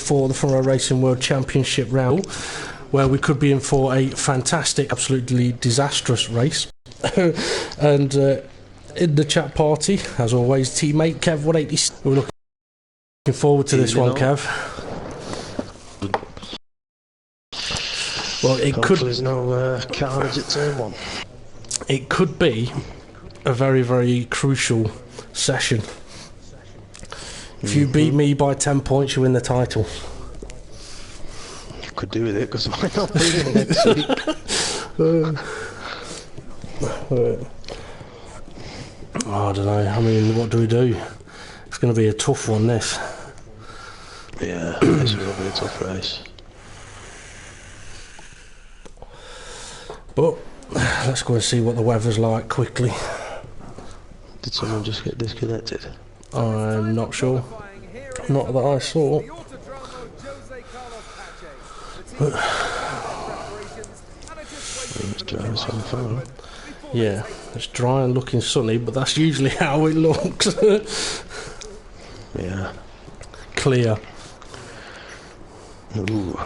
for the FRR Racing World Championship round, where we could be in for a fantastic, absolutely disastrous race. And in the chat party, as always, teammate Kev 180. We're looking forward to this one, Kev. Well, it could. There's no carnage at turn one. It could be a very, very crucial session. If you beat me by 10 points, you win the title. You could do with it, because I might not be here next week. I don't know. I mean, what do we do? It's going to be a tough one, this. Yeah, this will be a tough race. But let's go and see what the weather's like quickly. Did someone just get disconnected? I'm not sure. Not that I saw. It's dry so far. Yeah, it's dry and looking sunny, but that's usually how it looks. Yeah. Clear. Ooh.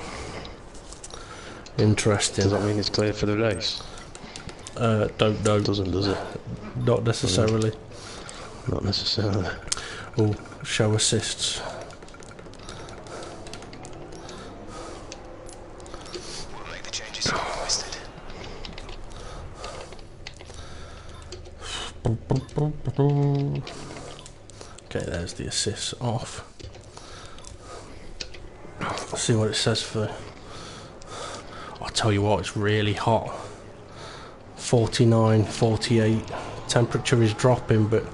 Interesting. Does that mean it's clear for the race? Don't know. Doesn't, does it? Not necessarily. Not necessarily. Oh, show assists. We'll make the changes you requested. Okay, there's the assists off. Let's see what it says for. I'll tell you what, it's really hot. 49, 48. Temperature is dropping, but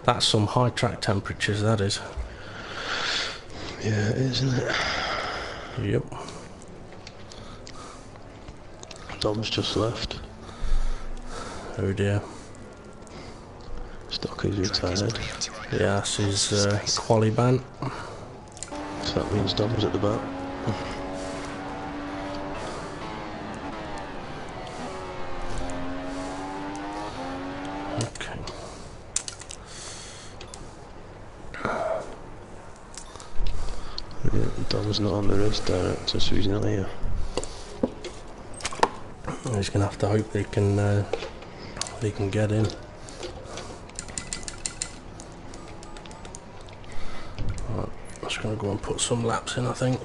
that's some high track temperatures, that is. Yeah, it is, isn't it? Yep. Dom's just left. Oh dear. Stocky's retired. Yeah, this is quali ban. So that means Dom's at the back. Okay. Yeah, Dom's not on the race director, so he's not here. He's gonna have to hope they can get in. Right, I'm just gonna go and put some laps in, I think.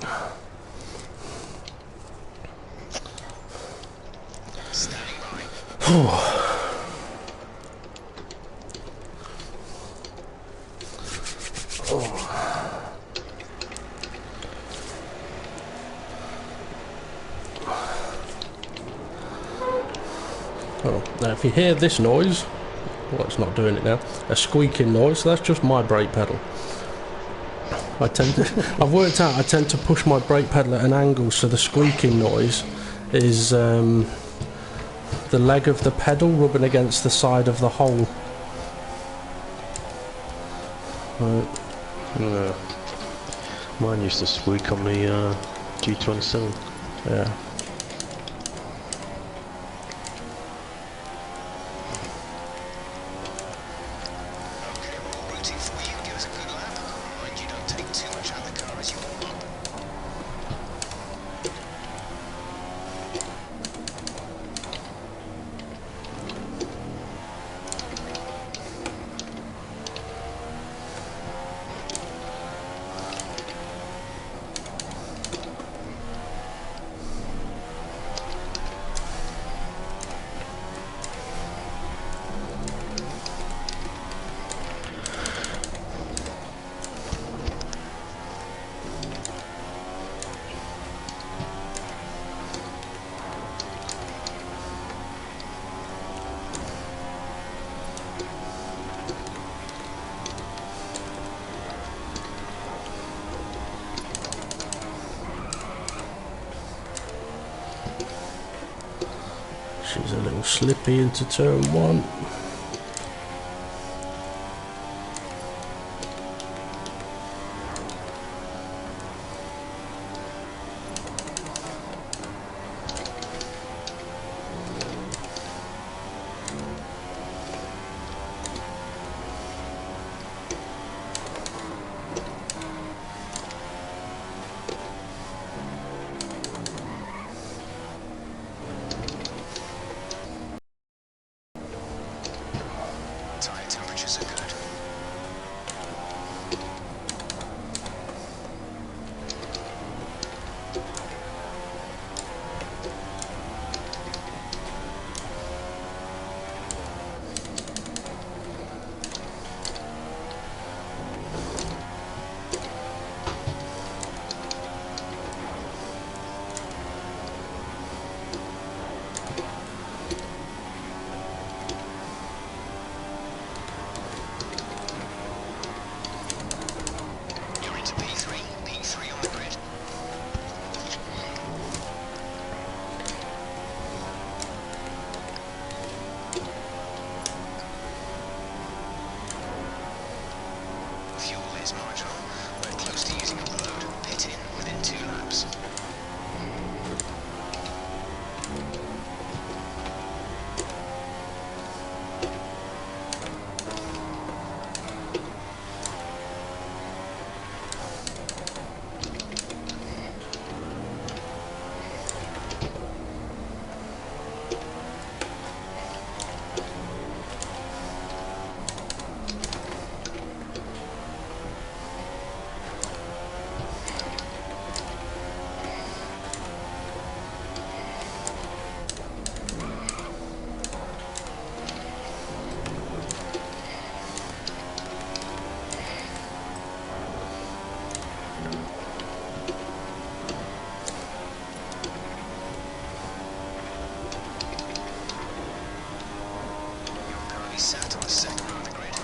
Oh, now if you hear this noise, well, it's not doing it now, a squeaking noise, that's just my brake pedal. I've worked out I tend to push my brake pedal at an angle, so the squeaking noise is the leg of the pedal rubbing against the side of the hole. Right. Yeah. Mine used to squeak on the G27. Yeah. She's a little slippy into turn one. goes. Sat on the second row of the grid.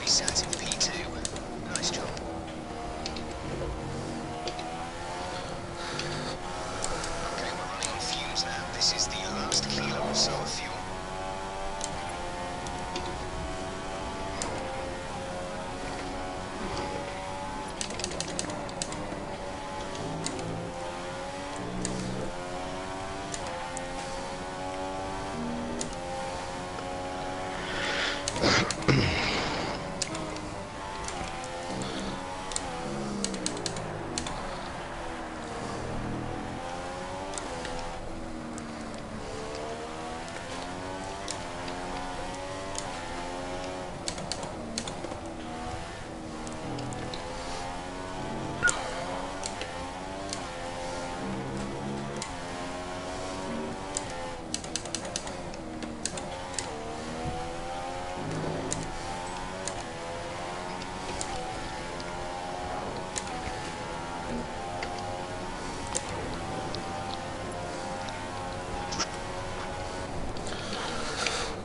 Sat in P2. Nice job. Okay, we're running on fumes now. This is the last kilo or so of fuel.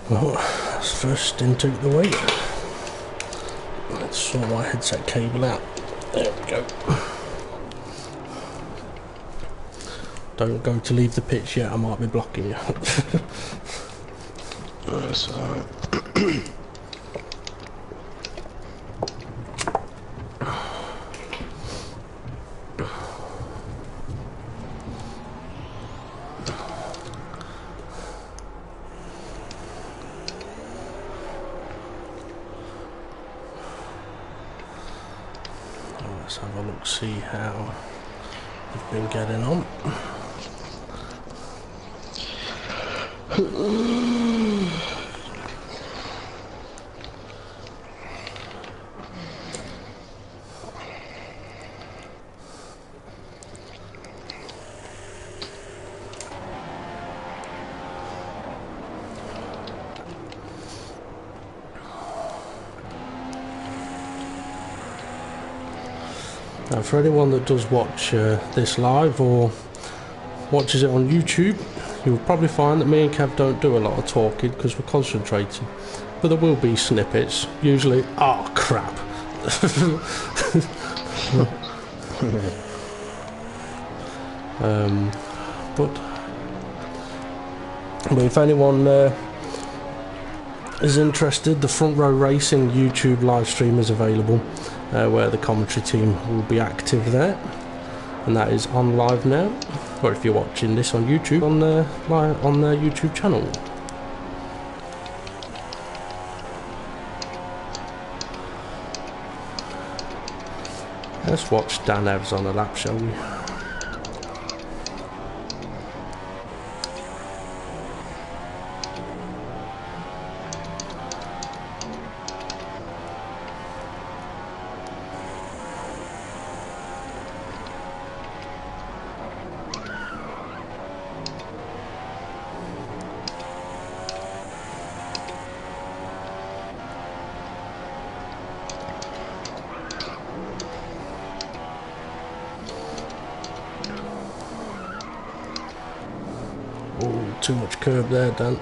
Well, that's first into the way. Let's sort my headset cable out. There we go. Don't go to leave the pitch yet, I might be blocking you. That's alright. Let's have a look, see how we've been getting on. Now, for anyone that does watch this live or watches it on YouTube, you'll probably find that me and Kev don't do a lot of talking because we're concentrating. But there will be snippets, usually, oh crap. But if anyone is interested, the Front Row Racing YouTube live stream is available, where the commentary team will be active there, and that is on live now. Or if you're watching this on YouTube, on the YouTube channel. Let's watch Dan Evs on the lap, shall we? Oh, too much curb there, Dan.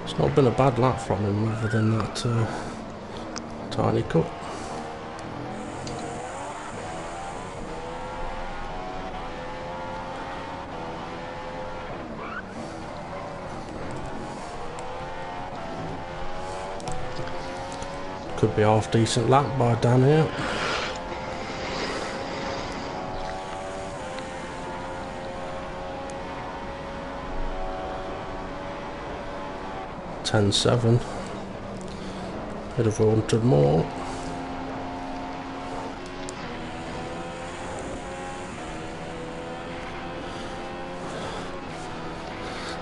It's not been a bad lap from him other than that tiny cut. Could be a half decent lap by Dan here. .10.7. Could have wanted more.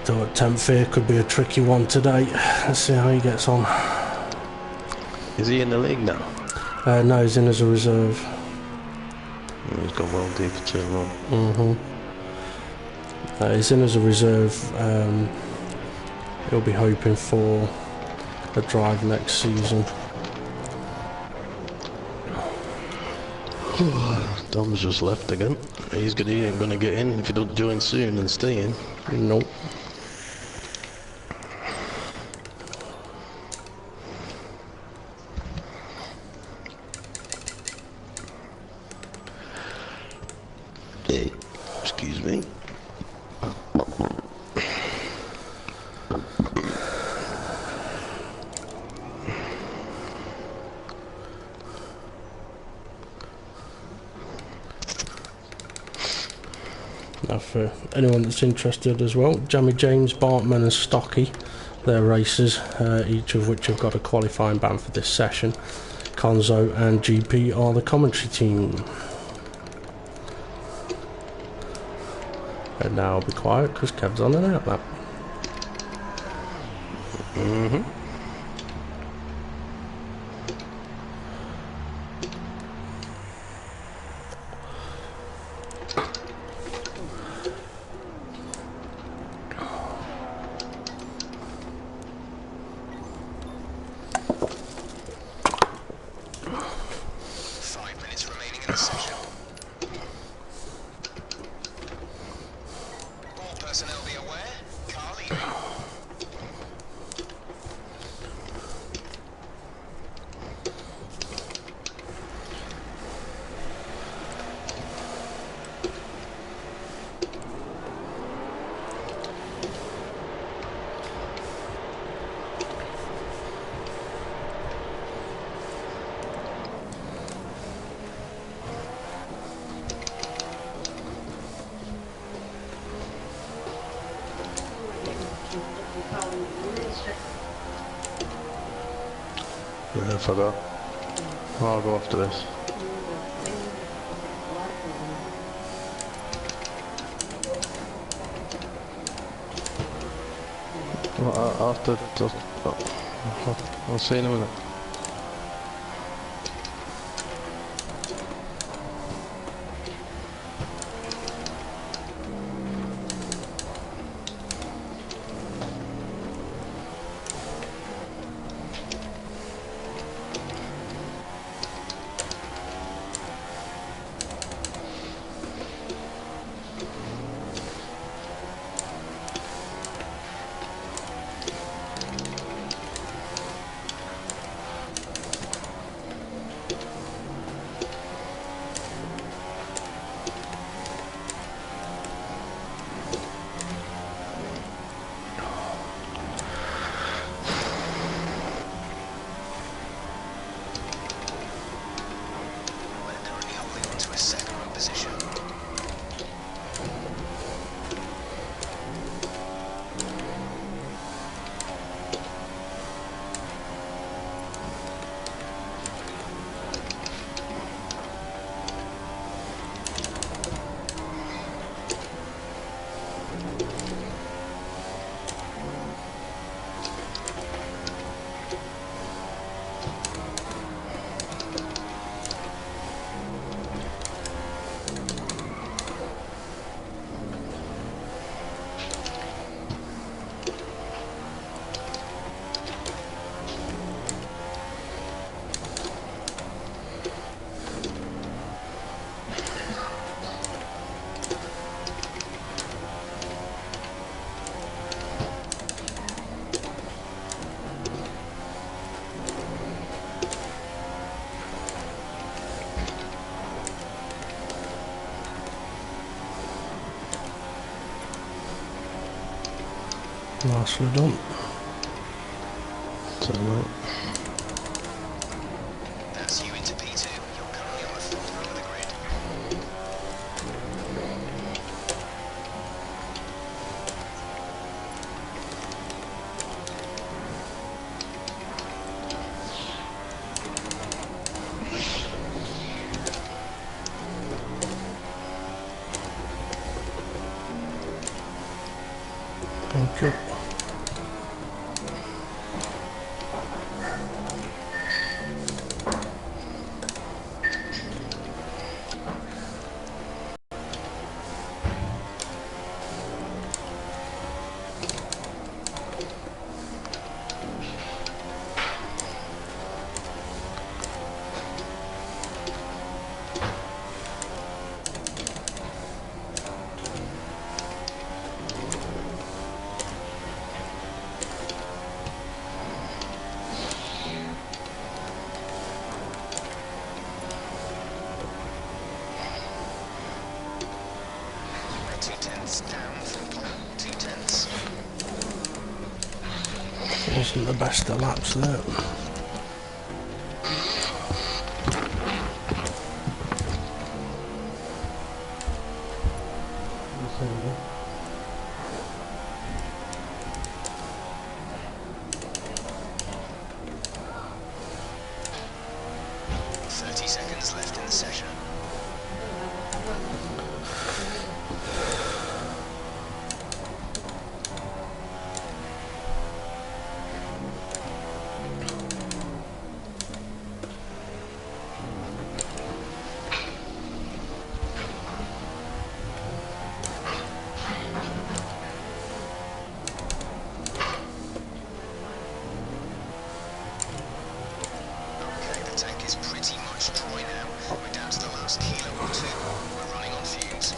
Thought 10th here could be a tricky one today. Let's see how he gets on. Is he in the league now? No, he's in as a reserve. He's gone well deep for too long. He's in as a reserve. He'll be hoping for a drive next season. Dom's just left again. He ain't gonna get in if he don't join soon and stay in. Nope. Hey, excuse me. Now for anyone that's interested as well, Jamie James, Bartman and Stocky, their racers, each of which have got a qualifying ban for this session. Conzo and GP are the commentary team. And now I'll be quiet because Kev's on and out lap. Mm-hmm. Personnel be aware, car leaving. I forgot. I'll go after this. Well, after... I'll see you in a minute. Nicely done. So, mate. That's you into P2. You're currently on the front row of the grid. Thank you. We're 2/10 down from pole. 2/10. Isn't the best of laps there. Seconds left in the session. Okay, the tank is pretty much dry now. We're down to the last kilo or two. We're running on fumes.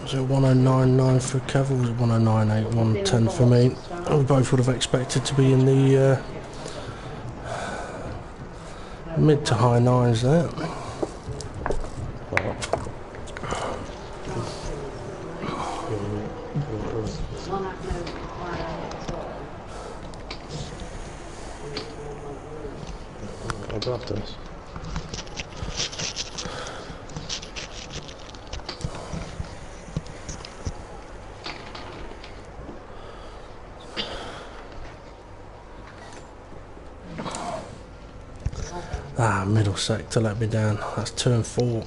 Was it 1099 for Kev, or was it 1098, 110 for me? We both would have expected to be in the mid to high nines there. I'll go after this. Ah, middle sector let me down. That's turn 4.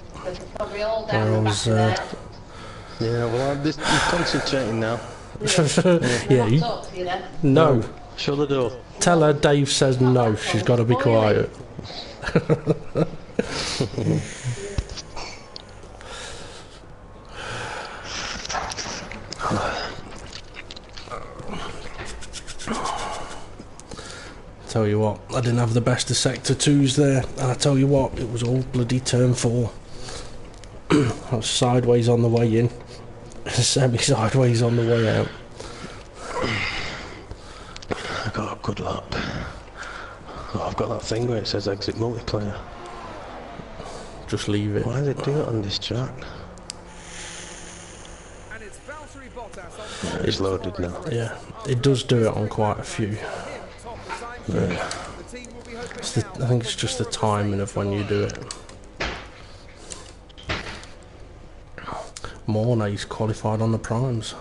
Probably all Where down I the was, back of Yeah, well, I'm concentrating now. yeah, there. Talk to you then. no. Shut the door. Tell her Dave says no. She's got to be quiet. Tell you what, I didn't have the best of sector 2s there, and I tell you what, it was all bloody turn 4. I was sideways on the way in, semi-sideways on the way out. I got a good lap. Oh, I've got that thing where it says exit multiplayer. Just leave it. Why does it do it on this track? It's loaded now. Yeah, it does do it on quite a few. Yeah. I think it's just the timing of when you do it. Mornay's qualified on the primes.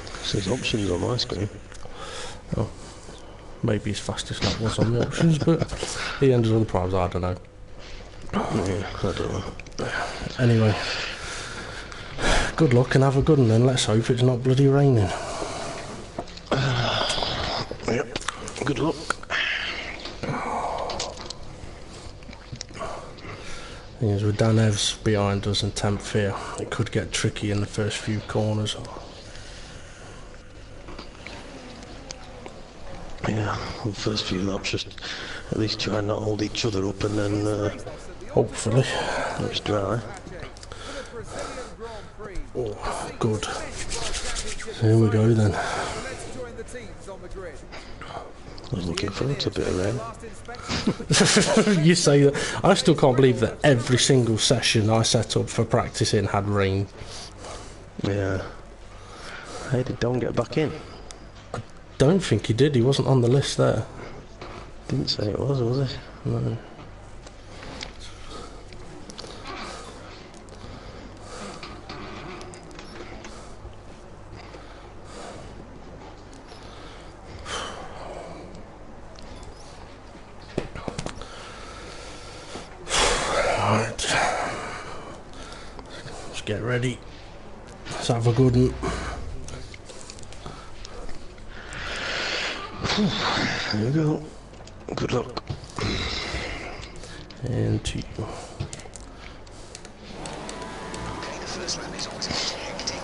It says options on my screen. Oh, maybe his fastest lap was on the options, but he ended on the primes, I don't know. Yeah, I don't know. Anyway, good luck and have a good one then. Let's hope it's not bloody raining. Yep, good luck. Thing is, with Dan Evs behind us and 10th here, it could get tricky in the first few corners. Yeah, the first few laps just at least try and not hold each other up, and then Hopefully. it's dry. Oh, good. Here we go then. I was looking forward to a bit of rain. You say that. I still can't believe that every single session I set up for practicing had rain. Yeah. Hey, did Don get back in? Don't think he did. He wasn't on the list there. Didn't say it was it? No. Right. Let's get ready. Let's have a good one. There you go. Good luck. And two. Okay, the first lap is always a bit hectic.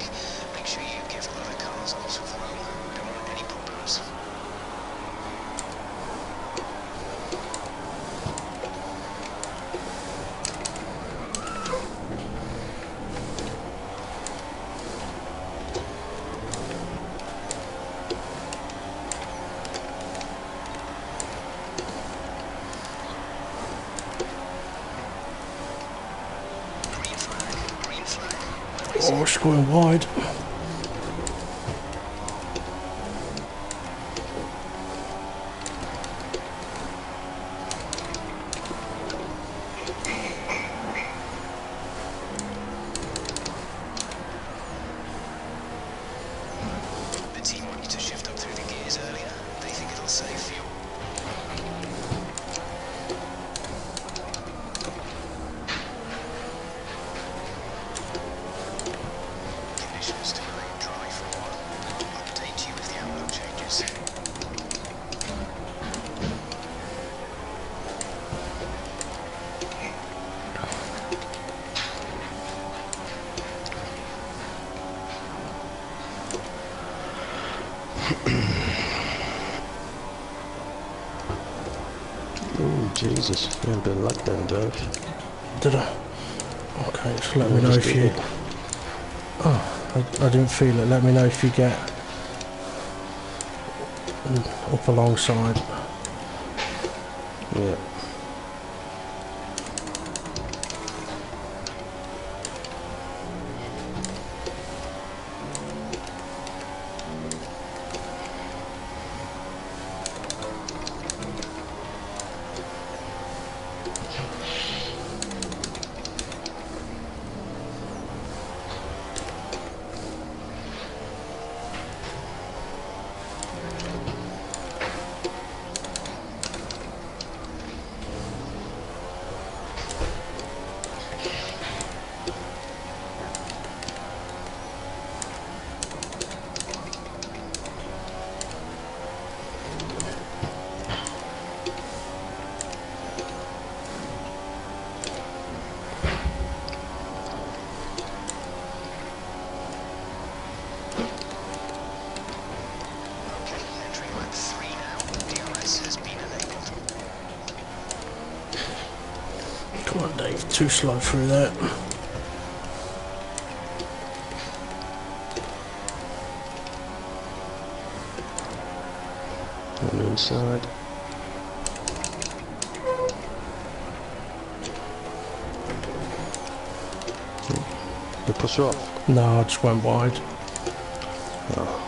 Make sure you give other cars lots of room. We don't want any problems. Green flag, green flag. Where is Oh, we're going wide. The team want you to shift up through the gears earlier. They think it'll save fuel. Conditions to remain dry for a while. I'll update you if the outlook changes. Oh, Jesus. You had a bit of lag down, Dave. Did I? Okay, just let me know if you... Oh, I didn't feel it. Let me know if you get up alongside. Yeah. Okay, entering lap 3 now. DRS has been enabled. Come on, Dave. Too slow through that. On the inside. You push her off? No, I just went wide. Oh.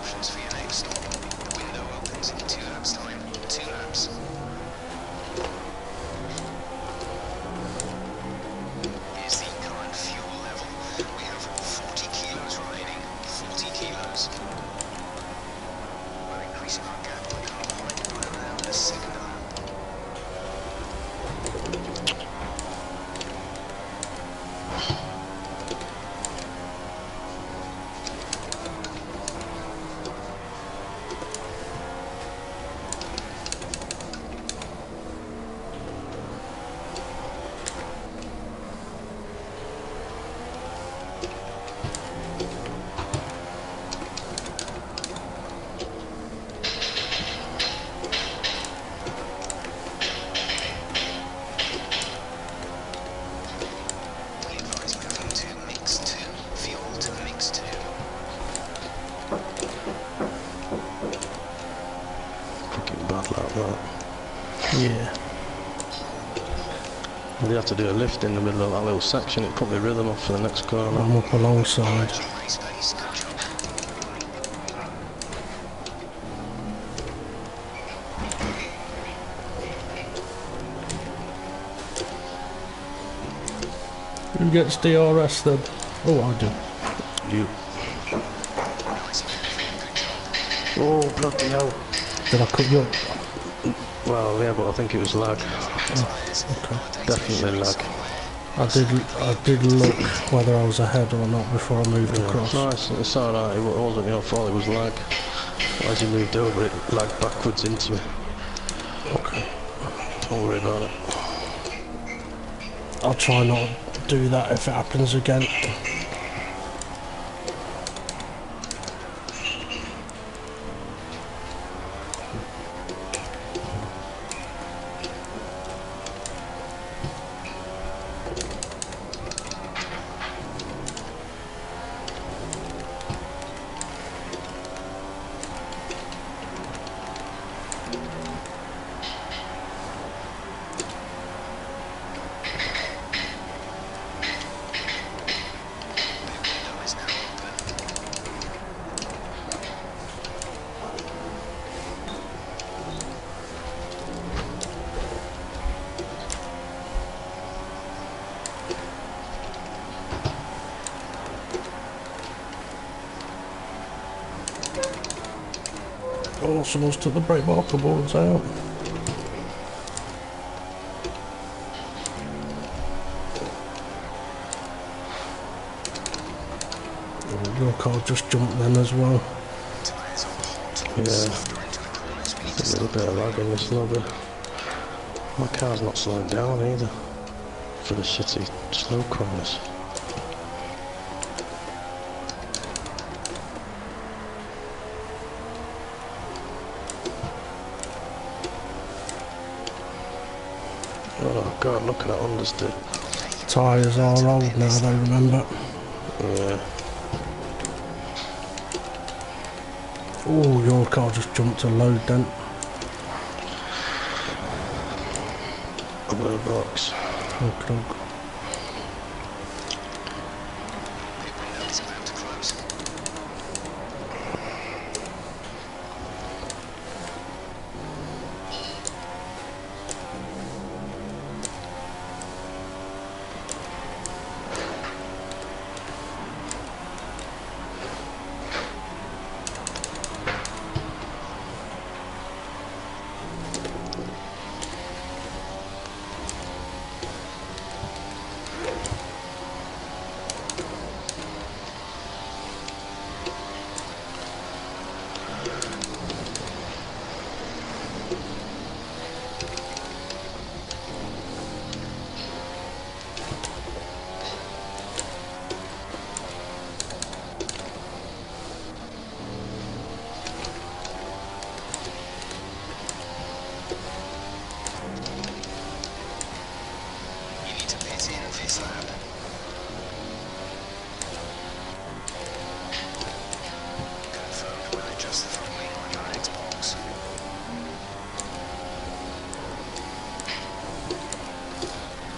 instructions for your next stop. The window opens in 2 laps time. 2 laps. Here's the current fuel level. We have 40 kilos remaining. 40 kilos. We're increasing our gap with the car behind by around a second a lap. Yeah. You have to do a lift in the middle of that little section, it put the rhythm off for the next corner. I'm up alongside. Who gets DRS then? Oh, I do. You. Oh, bloody hell. Did I cut you up? Well, yeah, but I think it was lag. Okay. Definitely lag. I did look whether I was ahead or not before I moved across. No, it's alright, it wasn't your fault, it was lag. As you moved over, it lagged backwards into me. Okay. Don't worry about it. I'll try not to do that if it happens again. Oh, someone's took the brake marker boards out. Oh, your car just jumped then as well. Yeah, a little bit of lag in this lobby. My car's not slowing down either for the shitty slow corners. Oh god, look at that understeer. Tyres are old now, they remember. Yeah. Oh, your car just jumped to load then. I've got a box. Okay.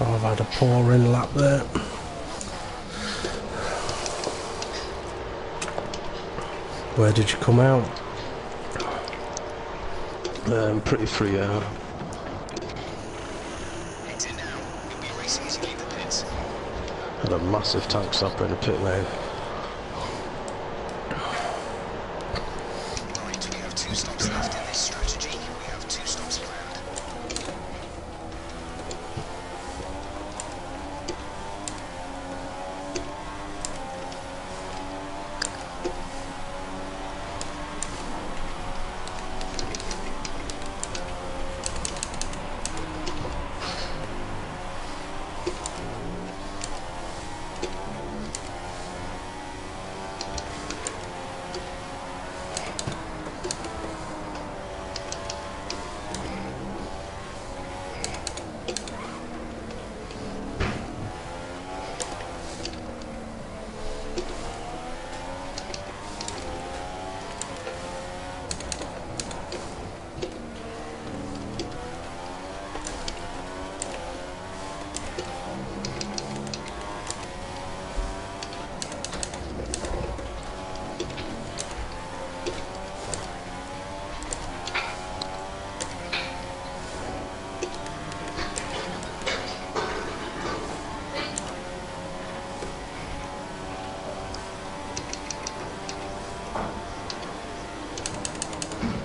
Oh, I've had a pouring lap there. Where did you come out? Pretty free out. Exit now. You'll be racing as you leave the pits. Had a massive tank stopper in the pit lane. Right, we have 2 stops left in this strategy. We have 2 stops planned.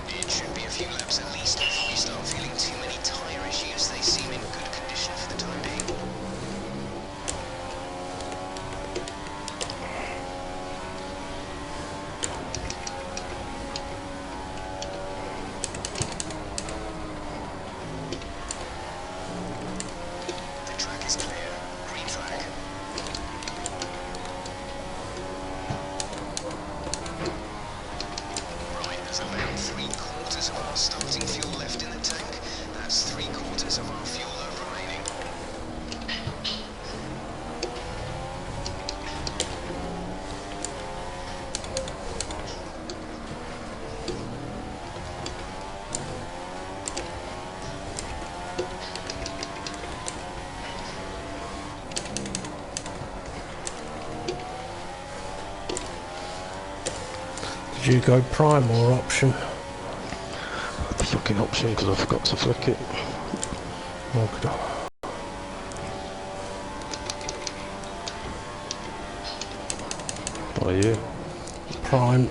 It should be a few laps at least before you start feeling too many tyre issues. They seem in good condition for the time being. The track is clear. Green flag. Right, there's about 3/4 of our starting fuel left in the tank. That's 3/4 of our fuel load remaining. Did you go prime or option? The fucking option because I forgot to flick it. Okay. What are you? Prime.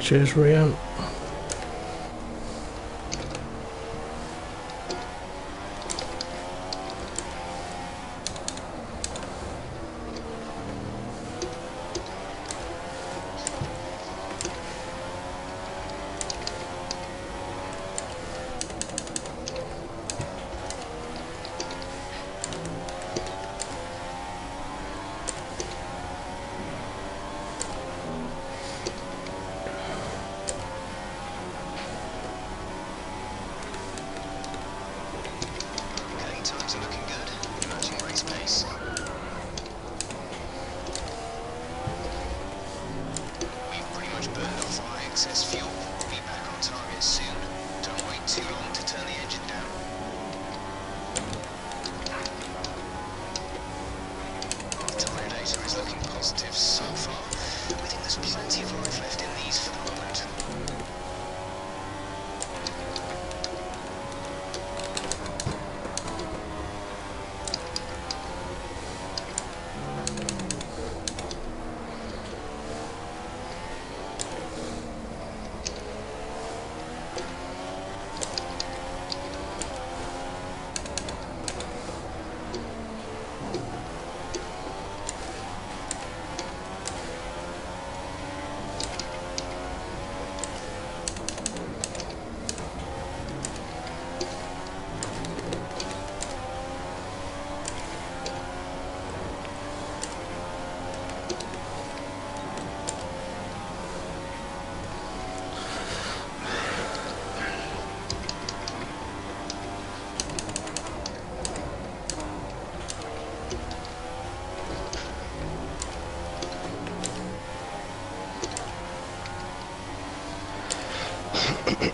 Cheers, Rian. Okay, times are looking good. Matching race pace. We've pretty much burned off our excess fuel. We'll be back on target soon. Don't wait too long to turn the engine down. Our tyre data is looking positive so far. We think there's plenty of life left in these for the moment.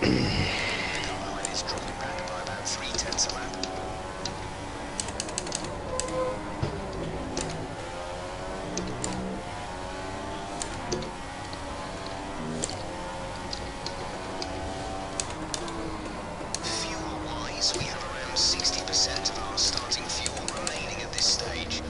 Line is dropping back by about 3/10 a lap. Fuel-wise, we have around 60% of our starting fuel remaining at this stage.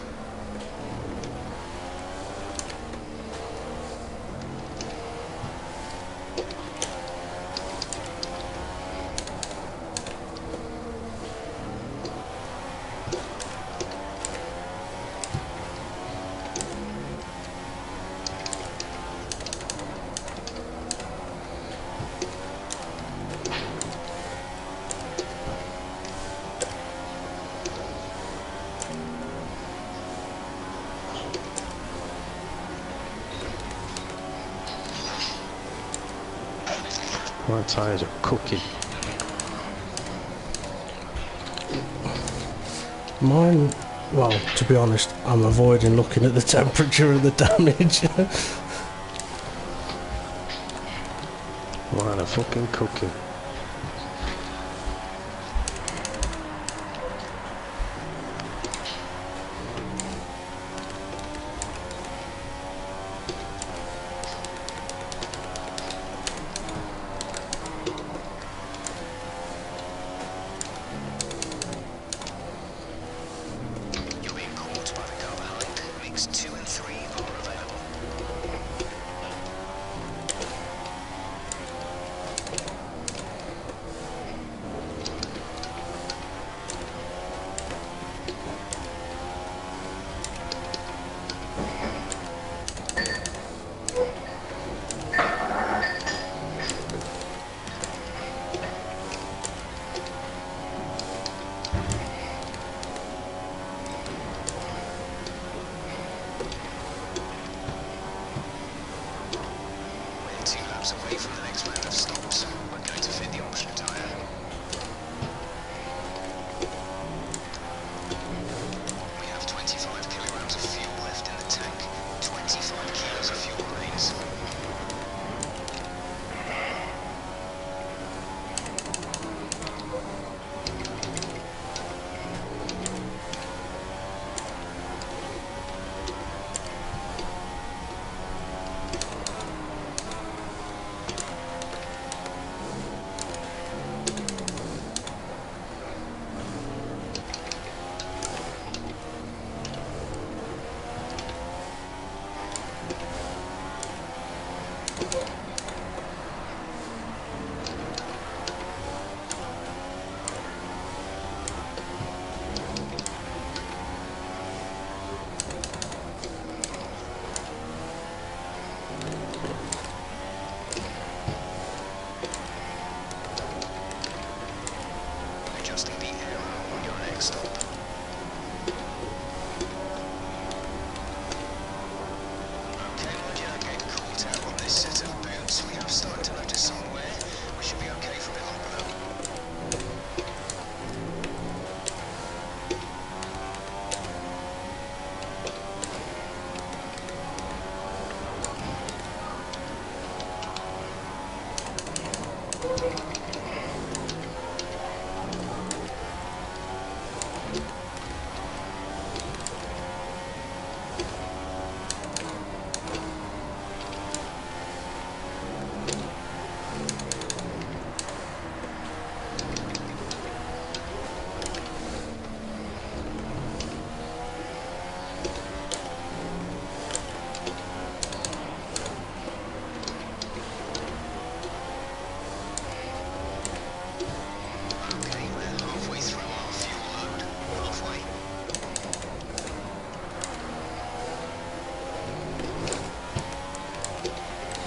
My tyres are cooking. Mine, well, to be honest, I'm avoiding looking at the temperature of the damage. Mine are fucking cooking. You're being caught by the car behind. Mix 2 and 3 are available. adjusting the aero on your next stop. Okay, mind you don't get caught out on this set of boots. We have started to notice some wear. We should be okay for a bit longer though. Okay, we're halfway through our fuel load. Halfway.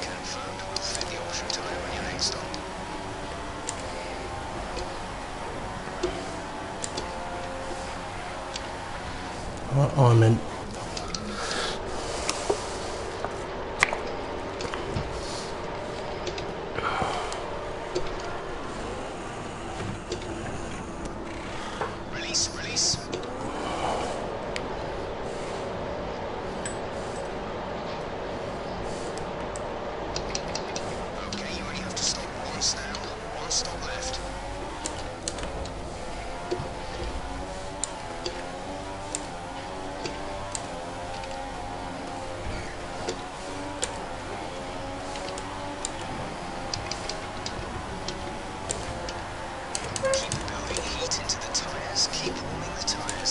Confirmed, we'll fit the option tyre on your next stop. I'm in. Release, release. Okay, you only have to stop once now. One stop left. Keep building heat into the tyres. Keep warming the tyres.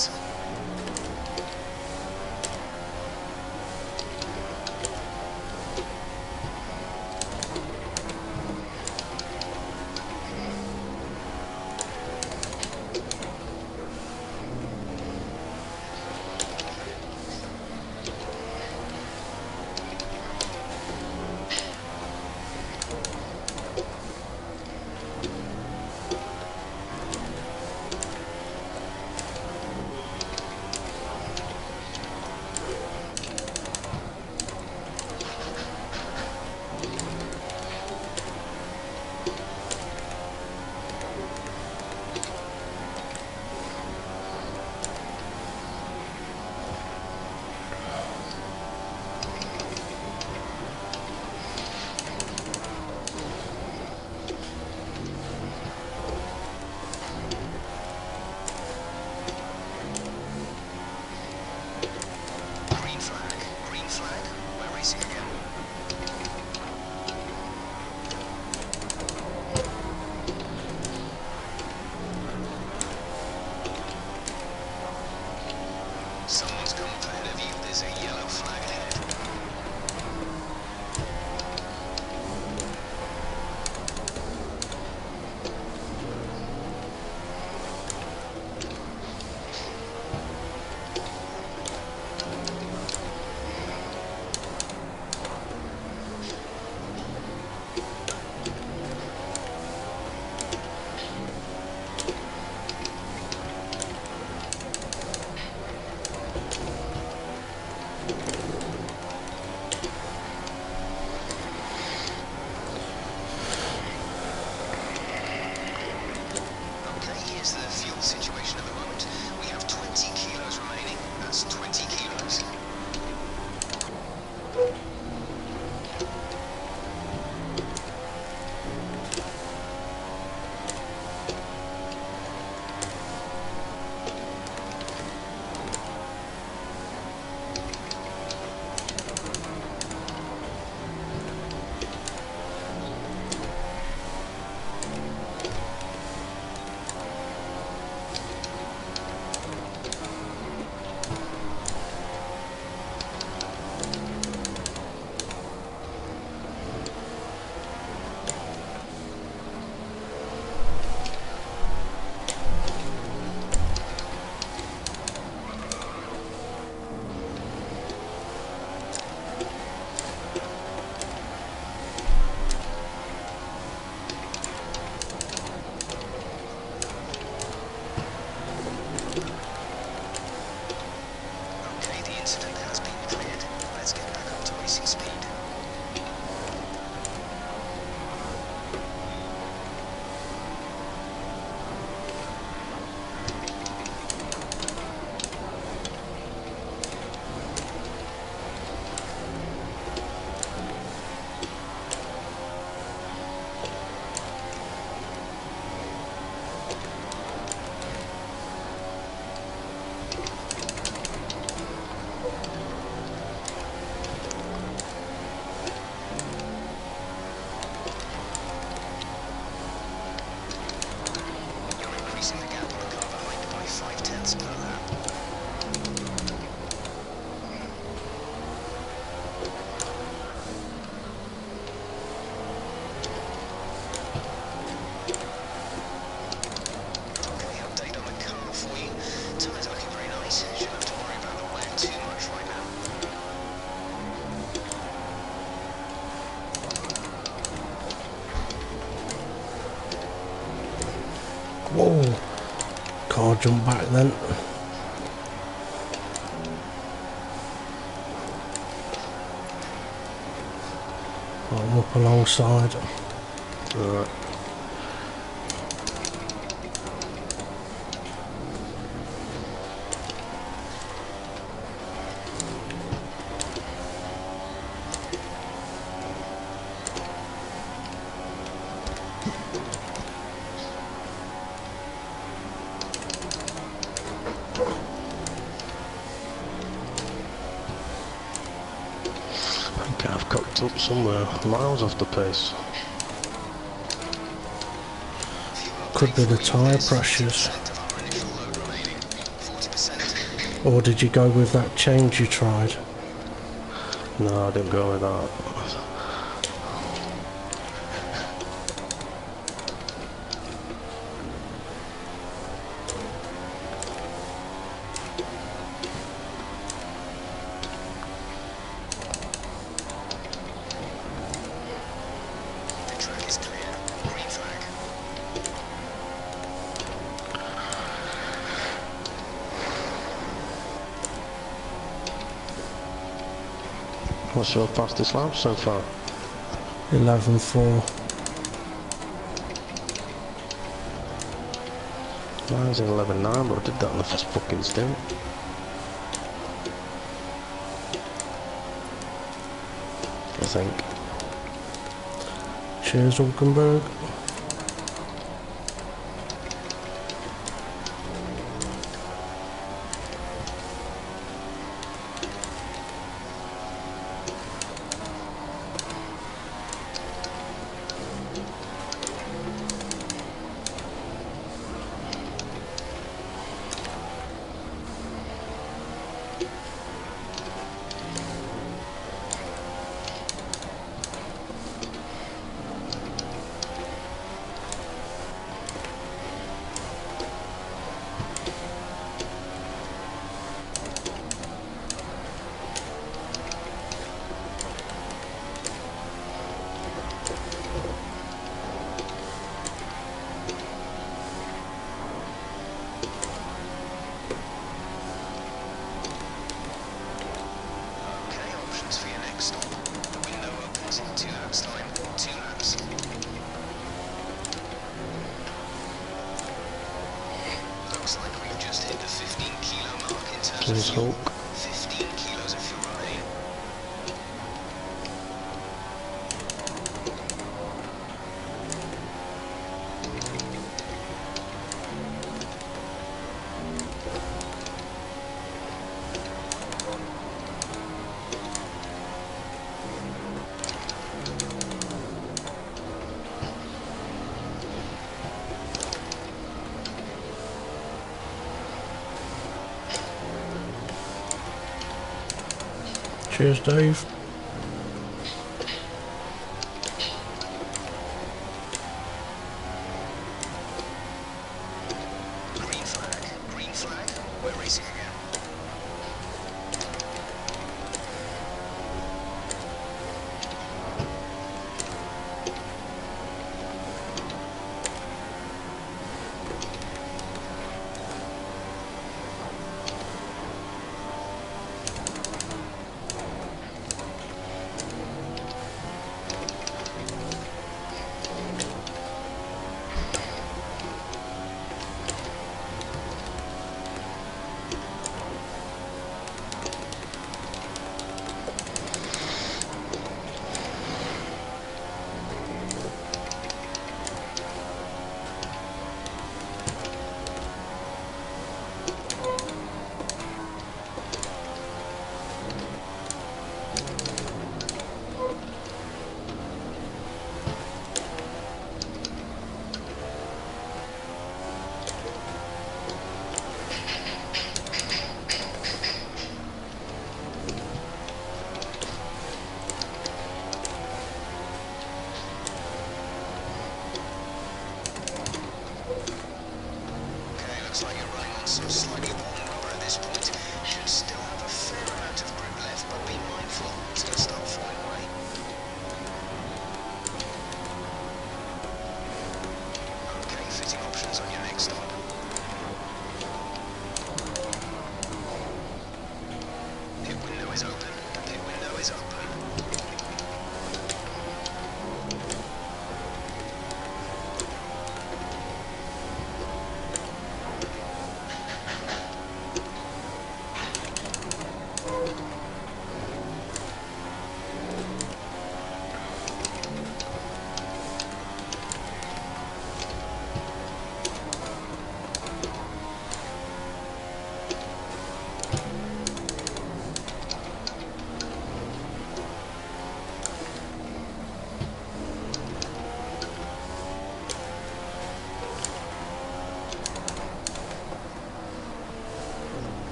lads per lap. Okay, update on the car for you. Tyres are looking very nice. Shouldn't have to worry about the wear too much right now. Whoa! Car jump back then. I'm up alongside. Alright. I think I've cocked up somewhere, miles off the pace. Could be the tyre pressures. Or did you go with that change you tried? No, I didn't go with that. The track is clear. Green flag. What's your fastest lap so far? 11.4. Mine was in 11.9, but I did that on the first fucking stint. I think. Cheers, Hulkenberg. Okay, options for your next stop. The window opens in 2 laps time. 2 laps. Looks like we've just hit the 15 kilo mark in terms Cheers, of fuel. Hulk. 15 kilos of fuel remaining. Cheers, Dave. Green flag. Green flag. We're racing again. Looks like you're running on some slightly worn rubber at this point. Should still have a fair amount of grip left, but be mindful, it's going to start falling away. Okay, fitting options on your next stop. Pit window is open. Pit window is open.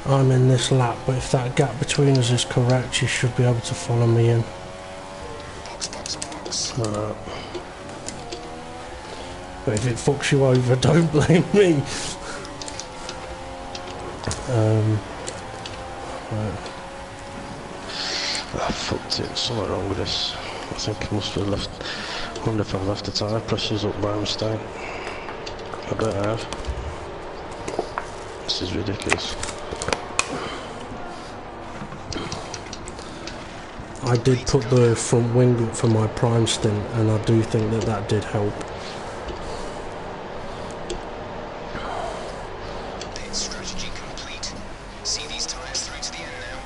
I'm in this lap, but if that gap between us is correct, you should be able to follow me in. Box, box, box. But if it fucks you over, don't blame me. Right. I fucked it. Something wrong with this. I think I must have left. I wonder if I've left the tyre pressures up by mistake. I bet I have. This is ridiculous. I did put the front wing up for my prime stint, and I do think that that did help. Pit strategy complete. See these tyres through to the end now.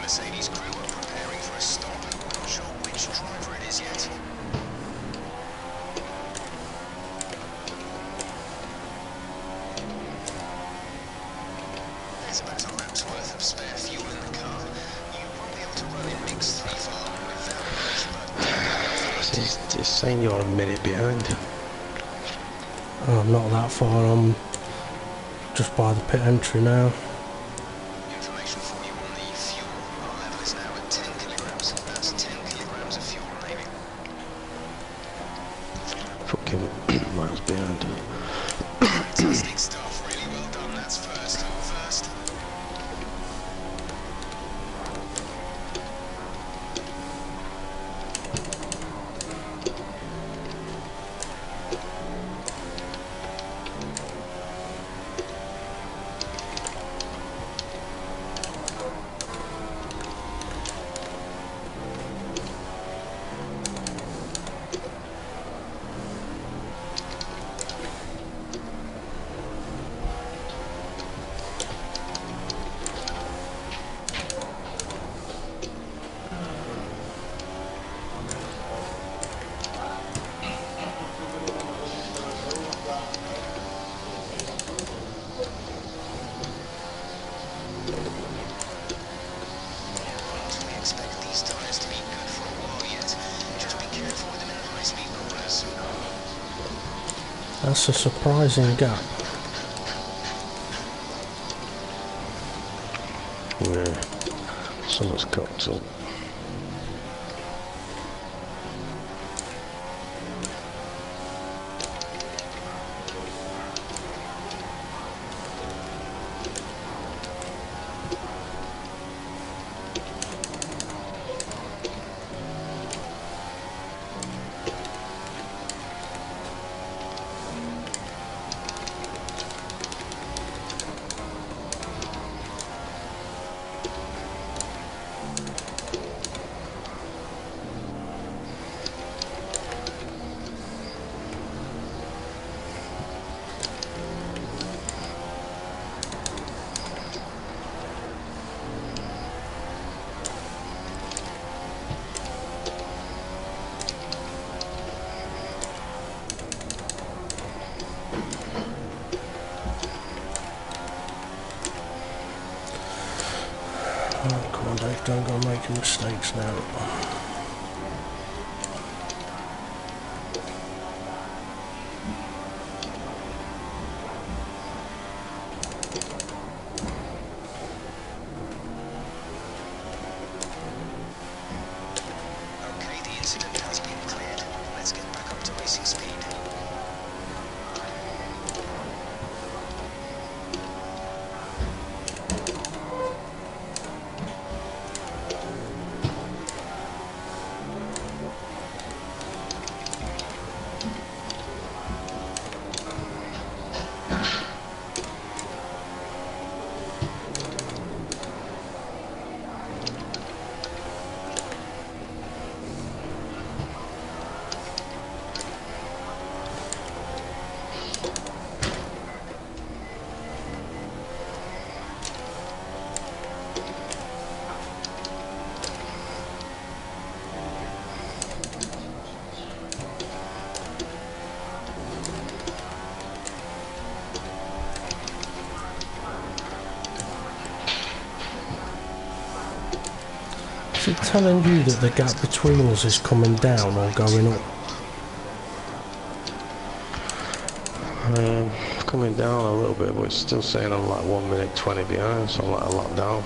Mercedes crew are preparing for a stop. Not sure which driver it is yet. There's about a lap's worth of spare fuel in the car. You won't be able to run in mix 3 for long without it, It's saying you're a minute behind. Oh, I'm not that far, I'm just by the pit entry now. Information for you on the fuel. Our level is now at 10 kilograms. That's 10 kilograms of fuel remaining. Fucking miles behind. Fantastic stuff. Really well done. That's first. First. We expect these tyres to be good for a while yet. Just be careful with them in the high-speed corners. That's a surprising gap. Yeah. Someone's cocked up. don't go making mistakes now. Okay, the incident has been cleared. Let's get back up to racing speed. Is it telling you that the gap between us is coming down or going up? Coming down a little bit, but it's still saying I'm like 1 minute 20 behind, so I'm like a lot down.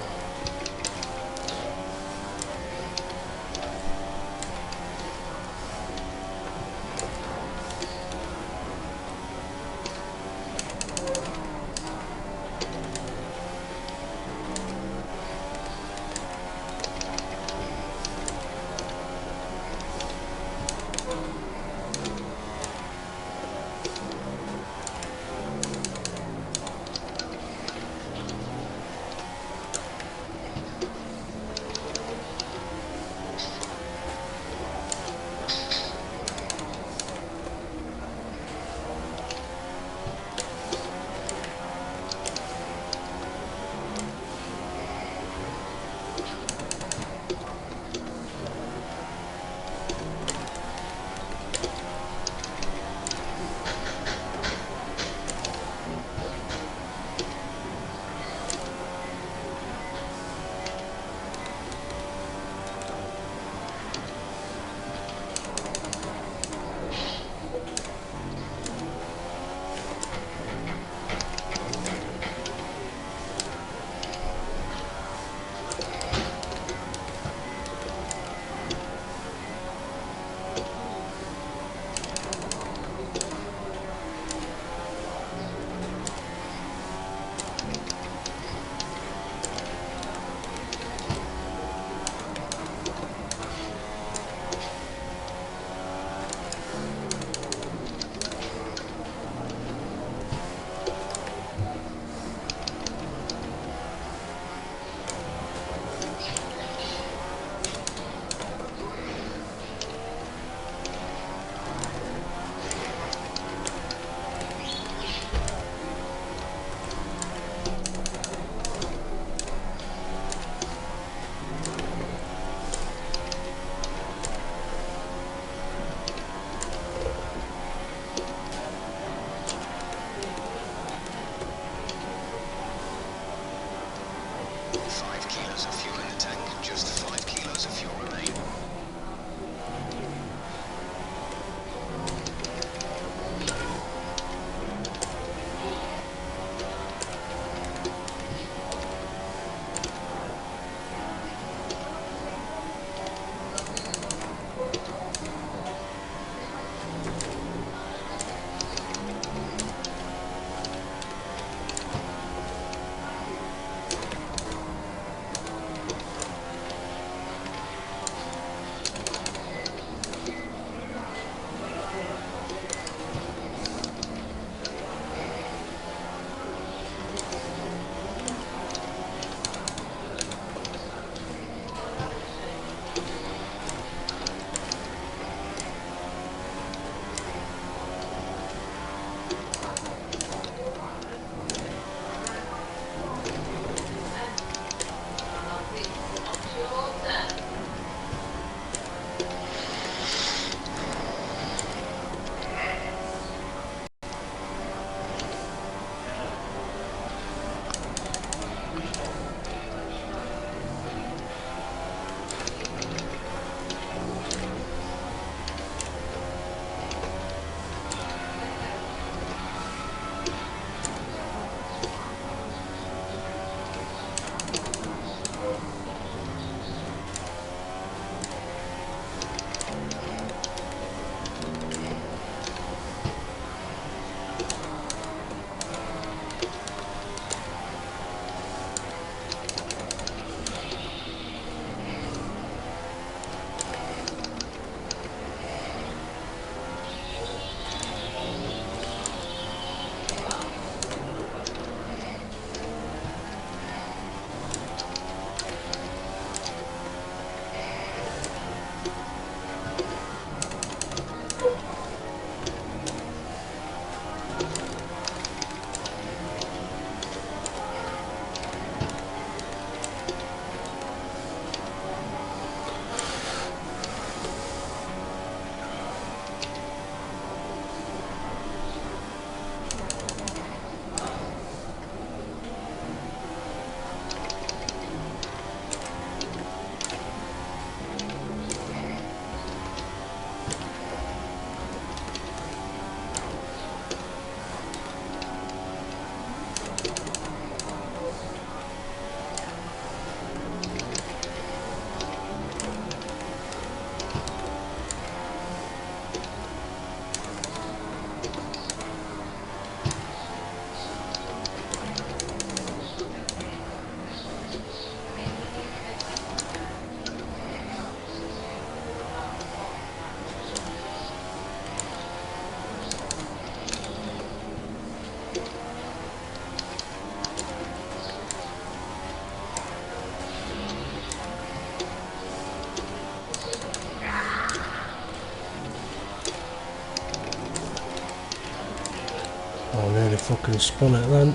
fucking spun it then.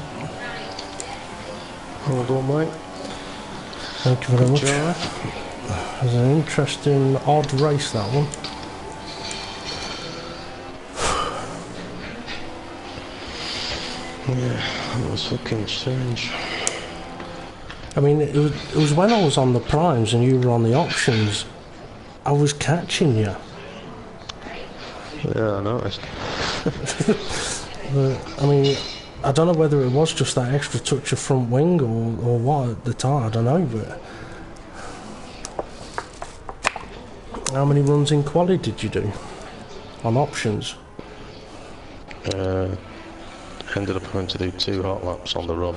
Well done, mate. Thank you very much. Job. It was an interesting, odd race, that one. Yeah, it was fucking strange. I mean, it was when I was on the primes and you were on the options, I was catching you. Yeah, I noticed. I mean, I don't know whether it was just that extra touch of front wing or what at the time, I don't know, but... How many runs in quali did you do? On options? Ended up having to do 2 hot laps on the run.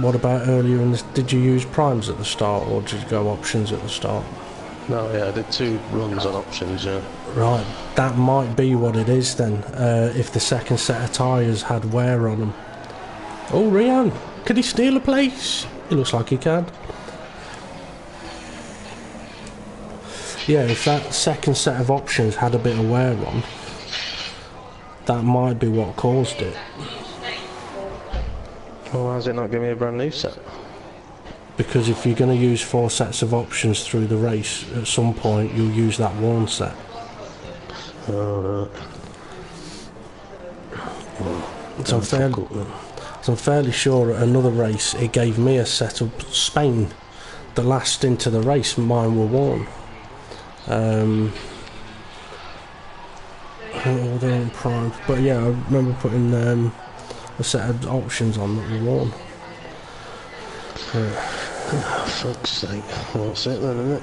What about earlier in this? Did you use primes at the start or did you go options at the start? No, yeah, I did 2 runs on options, yeah. Right, that might be what it is then, if the second set of tyres had wear on them. Oh, Rian, could he steal a place? It looks like he can. Yeah, if that second set of options had a bit of wear on, that might be what caused it. Well, why does it not give me a brand new set? Because if you're going to use 4 sets of options through the race, at some point you'll use that worn set. Oh, right. So I'm fairly sure at another race it gave me a set of Spain. The last into the race, mine were worn. They're in primes, but yeah, I remember putting a set of options on that were worn. Oh, fuck's sake. What's it then, isn't it?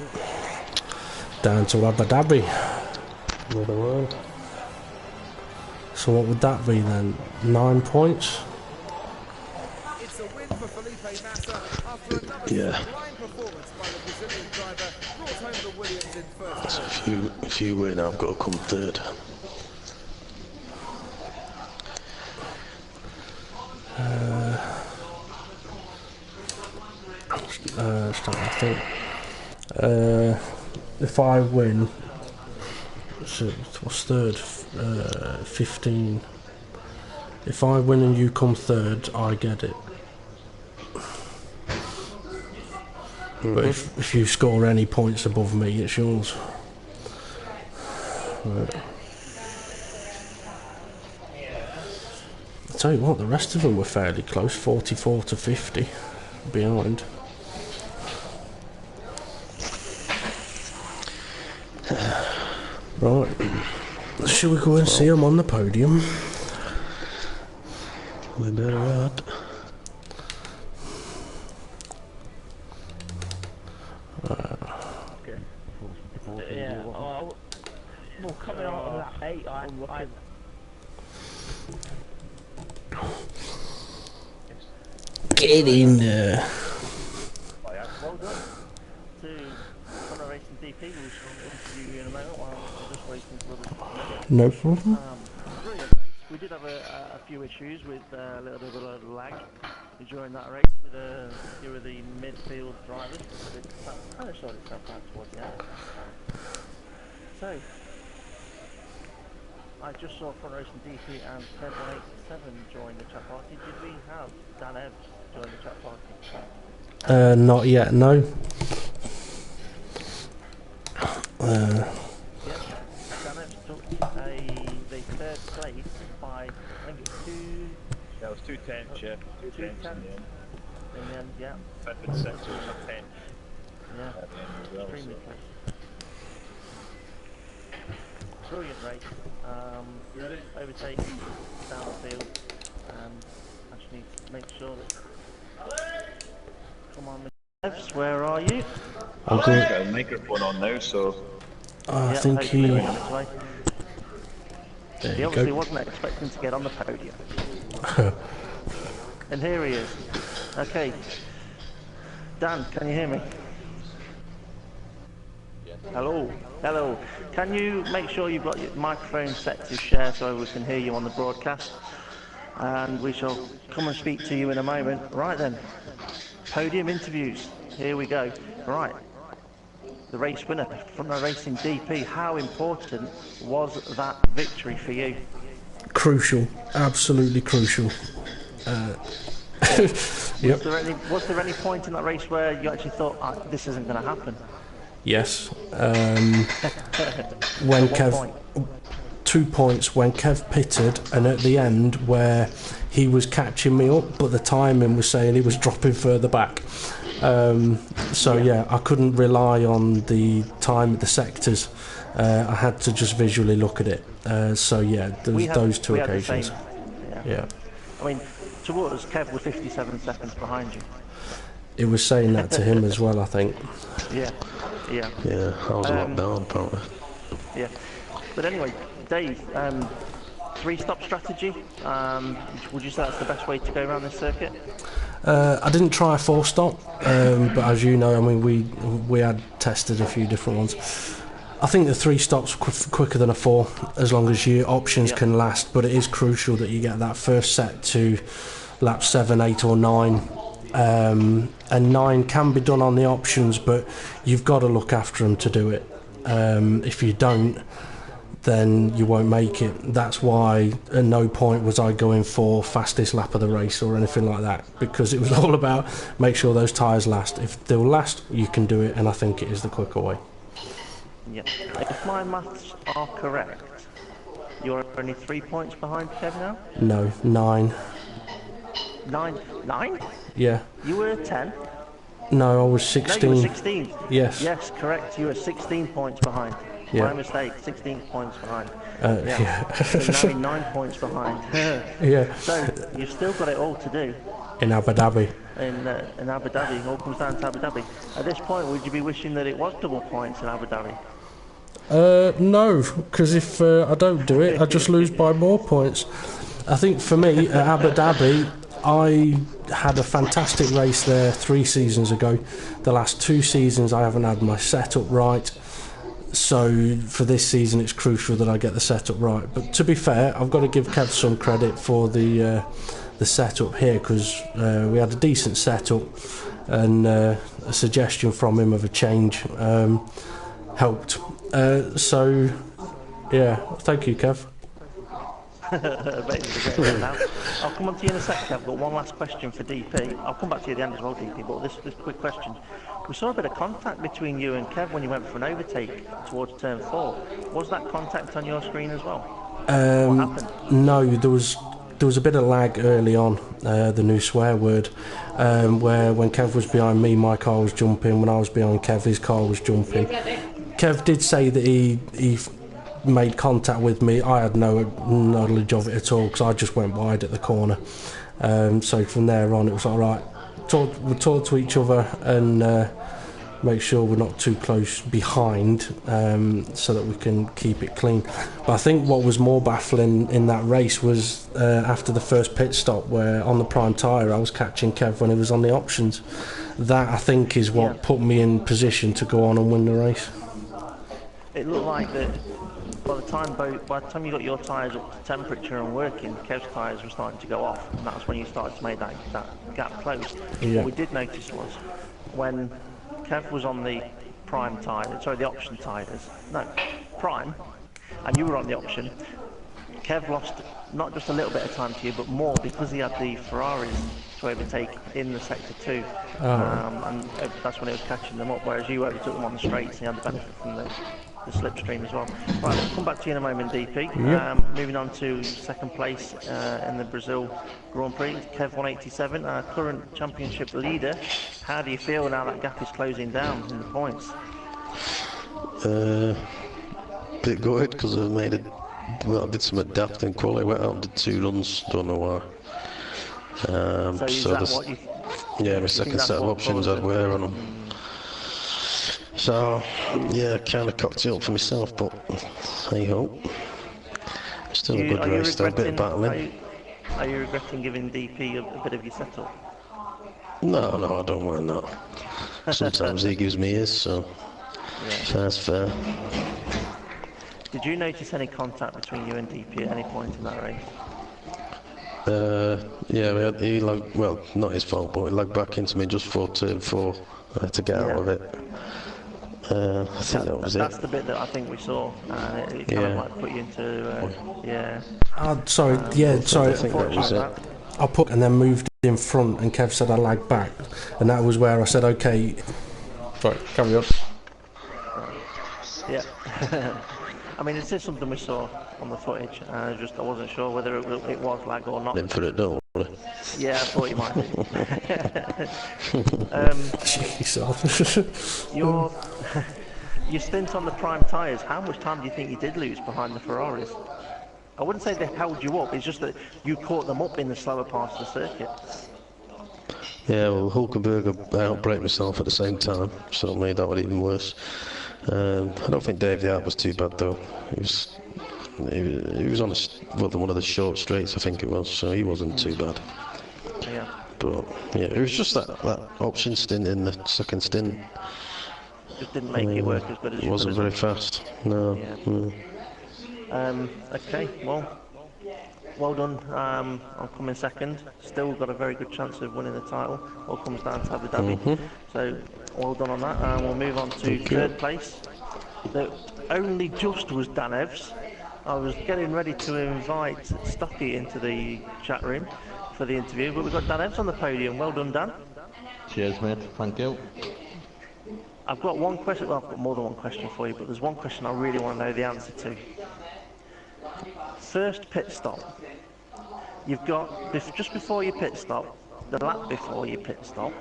Down to Abu Dhabi. Another world. So what would that be then? 9 points? It's a win for Felipe Massa after another Yeah. sublime performance by the Brazilian driver, brought home the Williams in first. If you win, I've got to come third. I think. If I win, so what's third? 15. If I win and you come third, I get it. But if you score any points above me, it's yours. Right. I tell you what, the rest of them were fairly close, 44 to 50 behind. Right, shall we go and see them on the podium? We better add. Yeah, well, coming out of that 8, I Get in there. well done to Connor Racing DP. We shall interview you in a moment while we're just waiting for the No problem. brilliant race. We did have a few issues with a little bit of lag during that race with a few of the midfield drivers. It kind of showed itself out towards the end. So, I just saw Front Racing DP and Ted 187 join the chat party. Did we have Dan Evans join the chat party? Not yet, no. Yes, Dan Evans took the third place by, I think it's 2... Yeah, it was 210, yeah. 210 in the end, yeah. Fed with 6 or 10. Yeah, At the end as well, extremely so. close. Brilliant race. Overtake down the field and I just need to make sure that... Come on, Evs, where are you? I'm He's good. got a microphone on now, so I Yep, think hopefully he... we're on its way. There He you obviously go. wasn't expecting to get on the podium. And here he is. Okay. Dan, can you hear me? Hello. Hello. Can you make sure you've got your microphone set to share so we can hear you on the broadcast? And we shall come and speak to you in a moment. Right then. Podium interviews. Here we go. Right. The race winner from the Racing DP. How important was that victory for you? crucial, absolutely crucial. Yep. Was there any point in that race where you actually thought, this isn't going to happen? Yes. When At what Kev, point? 2 points when Kev pitted, and at the end where he was catching me up, but the timing was saying he was dropping further back. I couldn't rely on the time at the sectors. I had to just visually look at it. There was those two occasions. Yeah. I mean, to us, Kev was 57 seconds behind you. It was saying that to him as well, I think. Yeah. Yeah, I was a lot down, apparently. Yeah. But anyway, Dave, 3-stop strategy. Would you say that's the best way to go around this circuit? I didn't try a 4-stop, but as you know, I mean, we had tested a few different ones. I think the 3 stops quicker than a 4, as long as your options can last. But it is crucial that you get that first set to lap 7, 8, or 9. And 9 can be done on the options, but you've got to look after them to do it. If you don't, then you won't make it. That's why at no point was I going for fastest lap of the race or anything like that, because it was all about make sure those tyres last. If they'll last, you can do it, and I think it is the quicker way. Yeah. If my maths are correct, you're only 3 points behind Kev now? No, 9. 9? Yeah. You were 10? No, I was 16. No, you were 16. Yes. Yes, correct. You were 16 points behind. Yeah. My mistake, 16 points behind. Yeah. So now 9 points behind. Yeah. So you've still got it all to do. In Abu Dhabi. In Abu Dhabi, it all comes down to Abu Dhabi. At this point, would you be wishing that it was double points in Abu Dhabi? No, because if I don't do it, I just lose by more points. I think for me, at Abu Dhabi, I had a fantastic race there 3 seasons ago. The last 2 seasons, I haven't had my setup right. So for this season, it's crucial that I get the setup right. But to be fair, I've got to give Kev some credit for the setup here, because we had a decent setup, and a suggestion from him of a change helped. Thank you, Kev. I'll come on to you in a sec, Kev. I've got one last question for DP. I'll come back to you at the end as well, DP, but this quick question. We saw a bit of contact between you and Kev when you went for an overtake towards turn 4. Was that contact on your screen as well? What happened? No, there was a bit of lag early on, the new swear word, where when Kev was behind me, my car was jumping. When I was behind Kev, his car was jumping. Kev did say that he made contact with me. I had no knowledge of it at all, because I just went wide at the corner. So from there on, it was all right. We'll talk to each other and make sure we're not too close behind, so that we can keep it clean. But I think what was more baffling in that race was after the first pit stop, where on the prime tyre I was catching Kev when he was on the options. That, I think, is what put me in position to go on and win the race. It looked like that by the time you got your tyres up to temperature and working, Kev's tyres were starting to go off, and that's when you started to make that gap close. Yeah. What we did notice was when Kev was on the prime tyre, sorry, the option tyres, no, prime, and you were on the option, Kev lost not just a little bit of time to you, but more, because he had the Ferraris to overtake in the sector 2, and that's when he was catching them up, whereas you overtook them on the straights and you had the benefit from the slipstream as well. Right, we'll come back to you in a moment, DP. Yep. Moving on to second place in the Brazil Grand Prix, Kev 187, our current championship leader. How do you feel now that gap is closing down in the points? Bit gutted, because I did some daft in quality, went out and did 2 runs, don't know why. My second set of options I'd wear on them. So, yeah, kind of cocked it up for myself, but hey ho. Still a good race, though, a bit of battling. Are you regretting giving DP a bit of your setup? No, I don't mind that. Sometimes he gives me his, so that's fair. Did you notice any contact between you and DP at any point in that race? He lagged, well, not his fault, but he lagged back into me just before turn 4. I had to get out of it. I think that was That's it. the bit that I think we saw, and it kind of Yeah. like put you into, yeah. Sorry, yeah, sorry. I think that was it. I put and then moved in front, and Kev said I lagged back, and that was where I said, okay. Sorry, carry on. Yeah. I mean, it's just something we saw on the footage, and I wasn't sure whether it was lag or not. In for it, don't worry. Yeah, I thought you might do. Your stint on the prime tyres, how much time do you think you did lose behind the Ferraris? I wouldn't say they held you up, it's just that you caught them up in the slower parts of the circuit. Yeah, well, Hulkenberg outbraked myself at the same time, so it made that one even worse. I don't think Dave the Art was too bad though. He was on one of the short straights, I think it was, so he wasn't too bad. Yeah. But yeah, it was just that option stint in the second stint. Just didn't make it work as good as It you wasn't could very have fast. No. Yeah. Okay, well done. I'll come in second. Still got a very good chance of winning the title. All comes down to Abu Dhabi. So well done on that. And we'll move on to third place. The only just was Danev's. I was getting ready to invite Stocky into the chat room for the interview, but we've got Danev's on the podium. Well done, Dan. Cheers, mate. Thank you. I've got one question. Well, I've got more than one question for you, but there's one question I really want to know the answer to. First pit stop. You've got, just before your pit stop, the lap before your pit stop,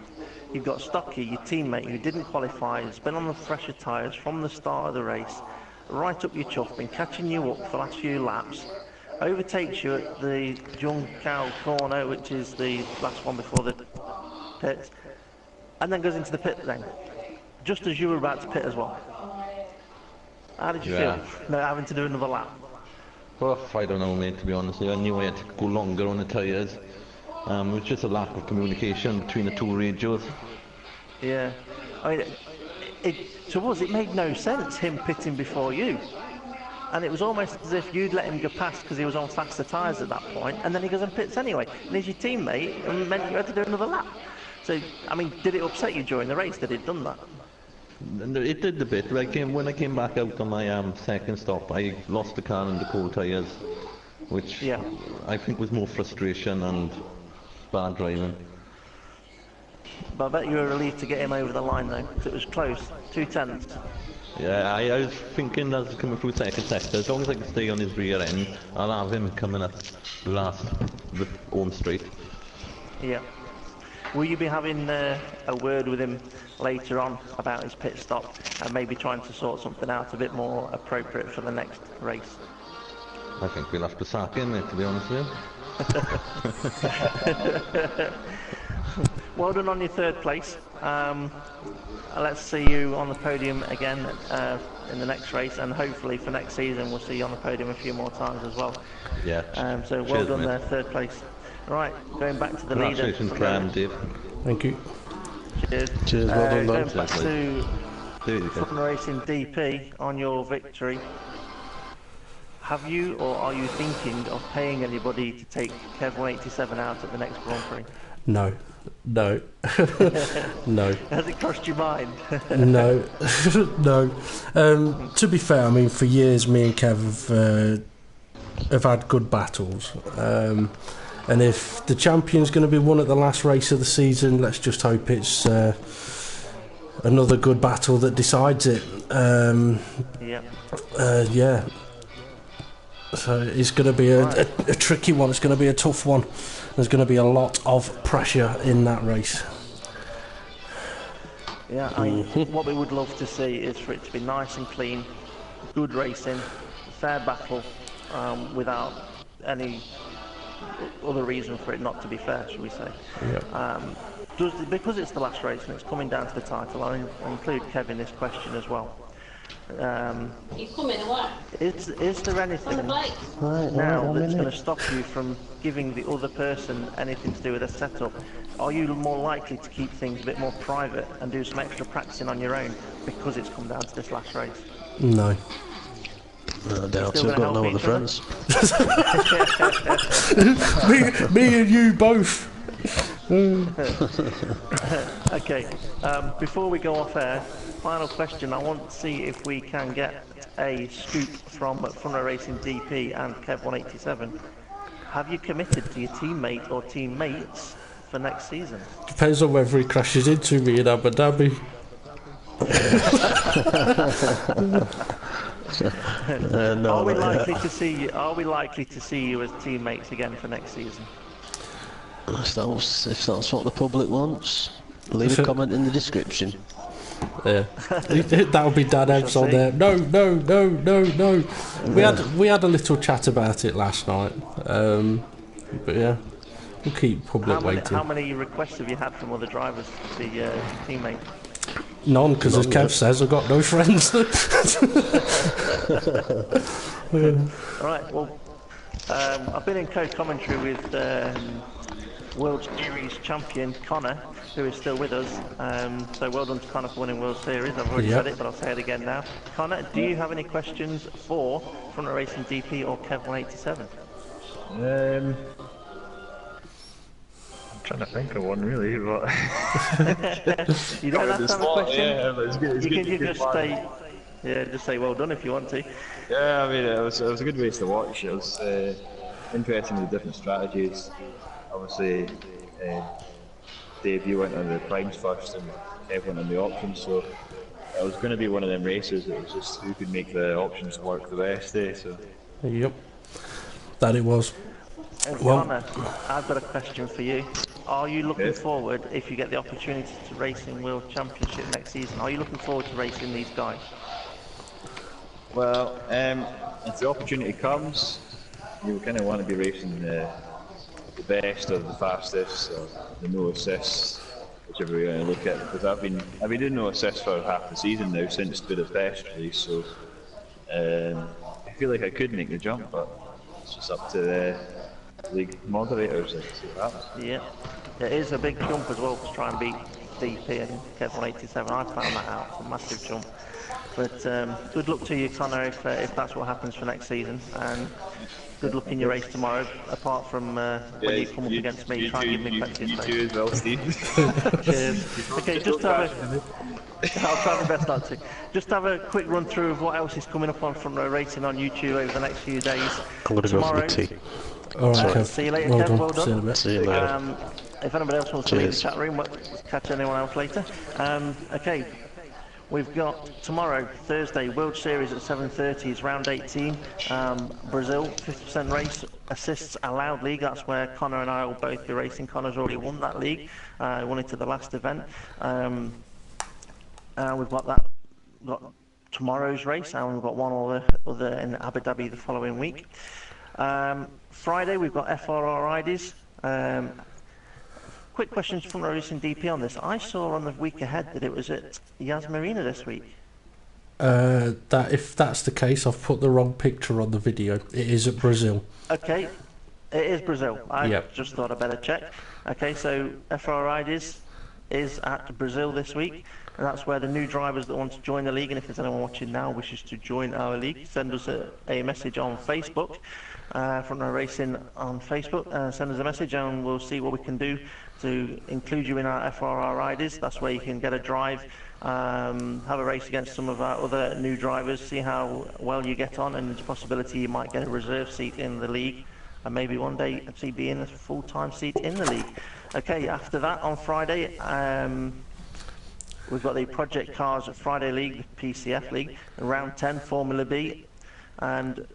you've got Stocky, your teammate, who didn't qualify, has been on the fresher tyres from the start of the race, right up your chuff, been catching you up for the last few laps, overtakes you at the Juncal corner, which is the last one before the pits, and then goes into the pit lane, just as you were about to pit as well. How did you feel? No, having to do another lap. Well, I don't know, mate, to be honest. I knew I had to go longer on the tyres. It was just a lack of communication between the two radios. Yeah. I mean, to us, it made no sense, him pitting before you. And it was almost as if you'd let him go past because he was on faster tyres at that point, and then he goes and pits anyway. And he's your teammate, and meant you had to do another lap. So, I mean, did it upset you during the race that he'd done that? It did a bit. When I came back out on my second stop, I lost the car in the cold tyres, which I think was more frustration and bad driving. But I bet you were relieved to get him over the line though, because it was close, 2/10. Yeah, I was thinking as coming through second sector, as long as I can stay on his rear end, I'll have him coming up the home straight. Yeah. Will you be having a word with him later on about his pit stop and maybe trying to sort something out a bit more appropriate for the next race? I think we'll have to sack him, mate, to be honest with you. Well done on your third place. Let's see you on the podium again in the next race, and hopefully for next season we'll see you on the podium a few more times as well. Yeah. So well Cheers, done mate. there, third place. Right, going back to the leader. Congratulations, Dave. Thank you. Cheers. Cheers, well done, Going Dan. back to Cheers. Fun Racing DP on your victory. Have you or are you thinking of paying anybody to take Kev 187 out at the next Grand Prix? No. No. No. Has it crossed your mind? No. No. To be fair, I mean, for years me and Kev have had good battles. And if the champion's going to be won at the last race of the season, let's just hope it's another good battle that decides it. Yeah. So it's going to be a tricky one. It's going to be a tough one. There's going to be a lot of pressure in that race. Yeah, I mean, what we would love to see is for it to be nice and clean, good racing, fair battle, without any other reason for it not to be fair, shall we say. Yeah. Because it's the last race and it's coming down to the title, I'll include Kev in this question as well. You coming or what? Is there anything now that's going to stop you from giving the other person anything to do with a setup? Are you more likely to keep things a bit more private and do some extra practicing on your own because it's come down to this last race? No. No doubt, I've got no other friends. me and you both. Okay, before we go off air, final question. I want to see if we can get a scoop from Front Row Racing DP and Kev 187. Have you committed to your teammate or teammates for next season? Depends on whether he crashes into me in Abu Dhabi. No, Are we not yet. likely to see you? Are we likely to see you as teammates again for next season? If that's what the public wants, leave a comment in the description. Yeah, that'll be Dan Ebbs on there. No. We had a little chat about it last night, but yeah, we'll keep public waiting. How many requests have you had from other drivers to be teammate? None, because as Kev says, I've got no friends. All right. Well, I've been in co-commentary with World Series champion Connor, who is still with us. So well done to Connor for winning World Series. I've already said it, but I'll say it again now. Connor, do you have any questions for Front Row Racing DP or Kev 187? I'm trying to think of one really, but You don't have to have a question. Yeah, but it's good. You can just say well done if you want to. Yeah, I mean it was a good race to watch. It was interesting with the different strategies. Obviously, Dave, you went on the primes first, and Kev went on the options. So it was going to be one of them races. It was just who could make the options work the best. So. Yep, that it was. Connor, I've got a question for you. Are you looking forward, if you get the opportunity to race in World Championship next season, are you looking forward to racing these guys? Well, if the opportunity comes, you kind of want to be racing the best or the fastest or the no assists, whichever you want to look at. Because I've been doing no assists for half the season now since Budapest race, so I feel like I could make the jump, but it's just up to the league moderators and see what happens. Yeah, it is a big jump as well to try and beat DP and Kev 187. I found that out. It's a massive jump. But good luck to you, Connor, if that's what happens for next season. And good luck in your race tomorrow. Apart from when you come up against me, try and give me practice. You too as well, Steve. Cheers. Okay, just have I'll try my best not to. Just have a quick run through of what else is coming up on Front Row Racing on YouTube over the next few days. I'm going to go for the tea. All right, see you later, Kev. Well done. See you later. If anybody else wants to leave the chat room, we'll catch anyone else later. Okay, we've got tomorrow, Thursday, World Series at 7:30 is round 18. Brazil, 50% race, assists allowed league. That's where Connor and I will both be racing. Connor's already won that league. Won it to the last event. We've got tomorrow's race, and we've got one other in Abu Dhabi the following week. Friday we've got FRR IDs. Quick questions from Racing DP on this. I saw on the week ahead that it was at Yas Marina this week. If that's the case, I've put the wrong picture on the video. It is at Brazil. Okay, it is Brazil. I just thought I'd better check. Okay, so FRR IDs is at Brazil this week. And that's where the new drivers that want to join the league, and if there's anyone watching now wishes to join our league, send us a message on Facebook, Front Row Racing on Facebook, send us a message and we'll see what we can do to include you in our FRR riders. That's where you can get a drive, have a race against some of our other new drivers, see how well you get on, and there's a possibility you might get a reserve seat in the league, and maybe one day actually be in a full-time seat in the league. Okay, after that on Friday, we've got the Project Cars Friday League, the PCF League, round 10, Formula B, and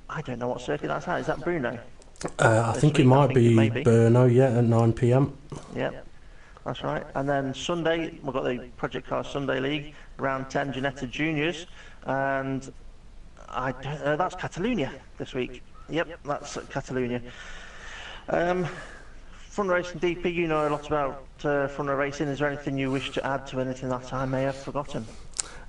I don't know what circuit that's at. Is that Bruno? I think it might be Brno, at 9 p.m. Yep, that's right. And then Sunday, we've got the Project Cars Sunday League, round 10, Ginetta Juniors, and that's Catalonia this week. Yep, that's Catalonia. Front Row Racing DP, you know a lot about Front Row Racing. Is there anything you wish to add to anything that I may have forgotten?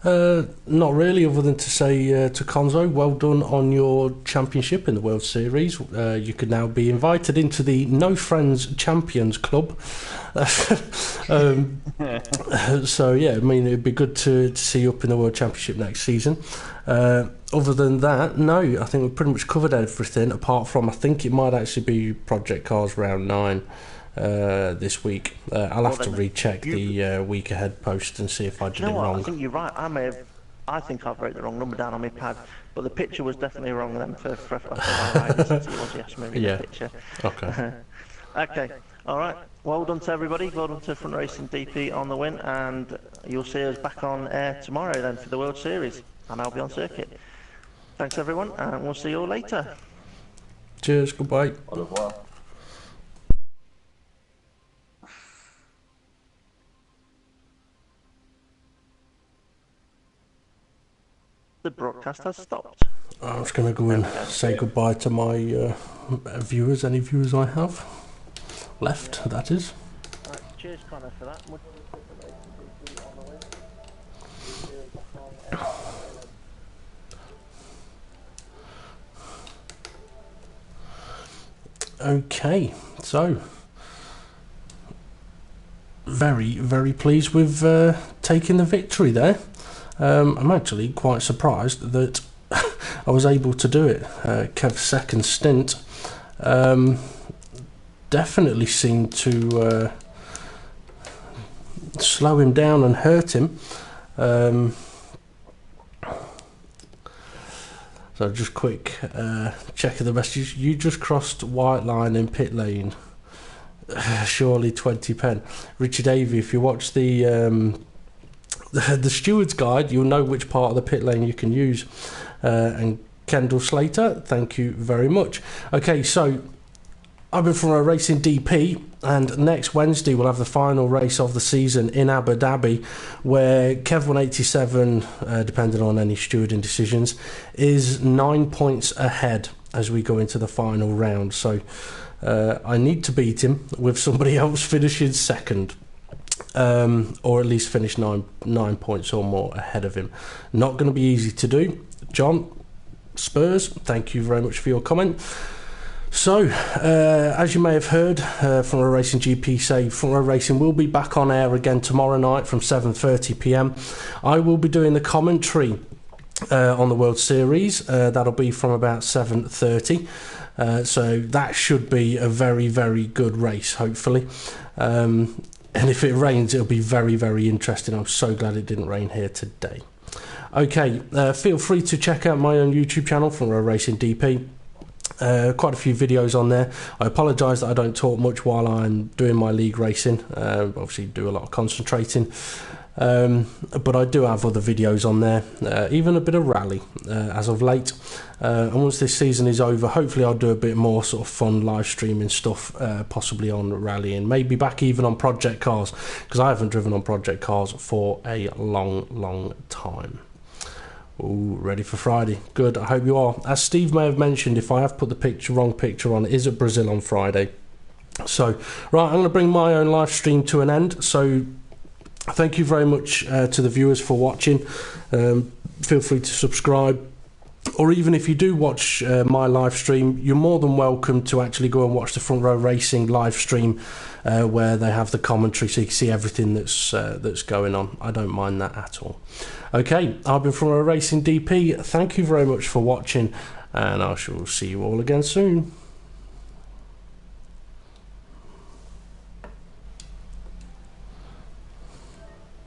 Not really, other than to say to Conzo, well done on your championship in the World Series. You could now be invited into the No Friends Champions Club. So yeah, I mean, it'd be good to see you up in the World Championship next season. Other than that, no, I think we've pretty much covered everything, apart from I think it might actually be Project Cars round 9. this week. I'll have to recheck the week ahead post and see if I did it wrong. I think you're right. I think I've wrote the wrong number down on my pad, but the picture was definitely wrong then for my riders. It was the picture. Okay. Okay. All right. Well done to everybody. Well done to Front Racing DP on the win, and you'll see us back on air tomorrow then for the World Series, and I'll be on circuit. Thanks everyone, and we'll see you all later. Cheers. Goodbye. Au revoir. The broadcast has stopped. I'm just going to go and say goodbye to my viewers, any viewers I have left, that is. Right, cheers Connor for that. Okay, so very, very pleased with taking the victory there. I'm actually quite surprised that I was able to do it. Kev's second stint definitely seemed to slow him down and hurt him. So just quick check of the message. You just crossed white line in pit lane. Surely 20 pen. Richard Avey, if you watch the steward's guide, you'll know which part of the pit lane you can use. And Kendall Slater, thank you very much. Okay, so I've been from a Racing DP, and next Wednesday we'll have the final race of the season in Abu Dhabi, where Kev 187, depending on any stewarding decisions, is 9 points ahead as we go into the final round. So I need to beat him with somebody else finishing second. Or at least finish nine points or more ahead of him. Not going to be easy to do. John Spurs, thank you very much for your comment. So, as you may have heard from a Racing GP say, Front Row Racing will be back on air again tomorrow night from 7:30 p.m. I will be doing the commentary on the World Series. That'll be from about 7:30. So that should be a very, very good race, hopefully. And if it rains, it'll be very, very interesting. I'm so glad it didn't rain here today. Okay, feel free to check out my own YouTube channel, Front Row Racing DP. Quite a few videos on there. I apologise that I don't talk much while I'm doing my league racing. Obviously do a lot of concentrating. But I do have other videos on there, even a bit of rally as of late. And once this season is over, hopefully I'll do a bit more sort of fun live streaming stuff, possibly on rallying, maybe back even on project cars, because I haven't driven on project cars for a long time. Ooh, ready for Friday. Good, I hope you are. As Steve may have mentioned, if I have put the wrong picture on, it is at Brazil on Friday. So, right, I'm going to bring my own live stream to an end. So, thank you very much to the viewers for watching. Feel free to subscribe. Or even if you do watch my live stream, you're more than welcome to actually go and watch the Front Row Racing live stream where they have the commentary so you can see everything that's going on. I don't mind that at all. Okay, I've been Front Row Racing DP. Thank you very much for watching, and I shall see you all again soon.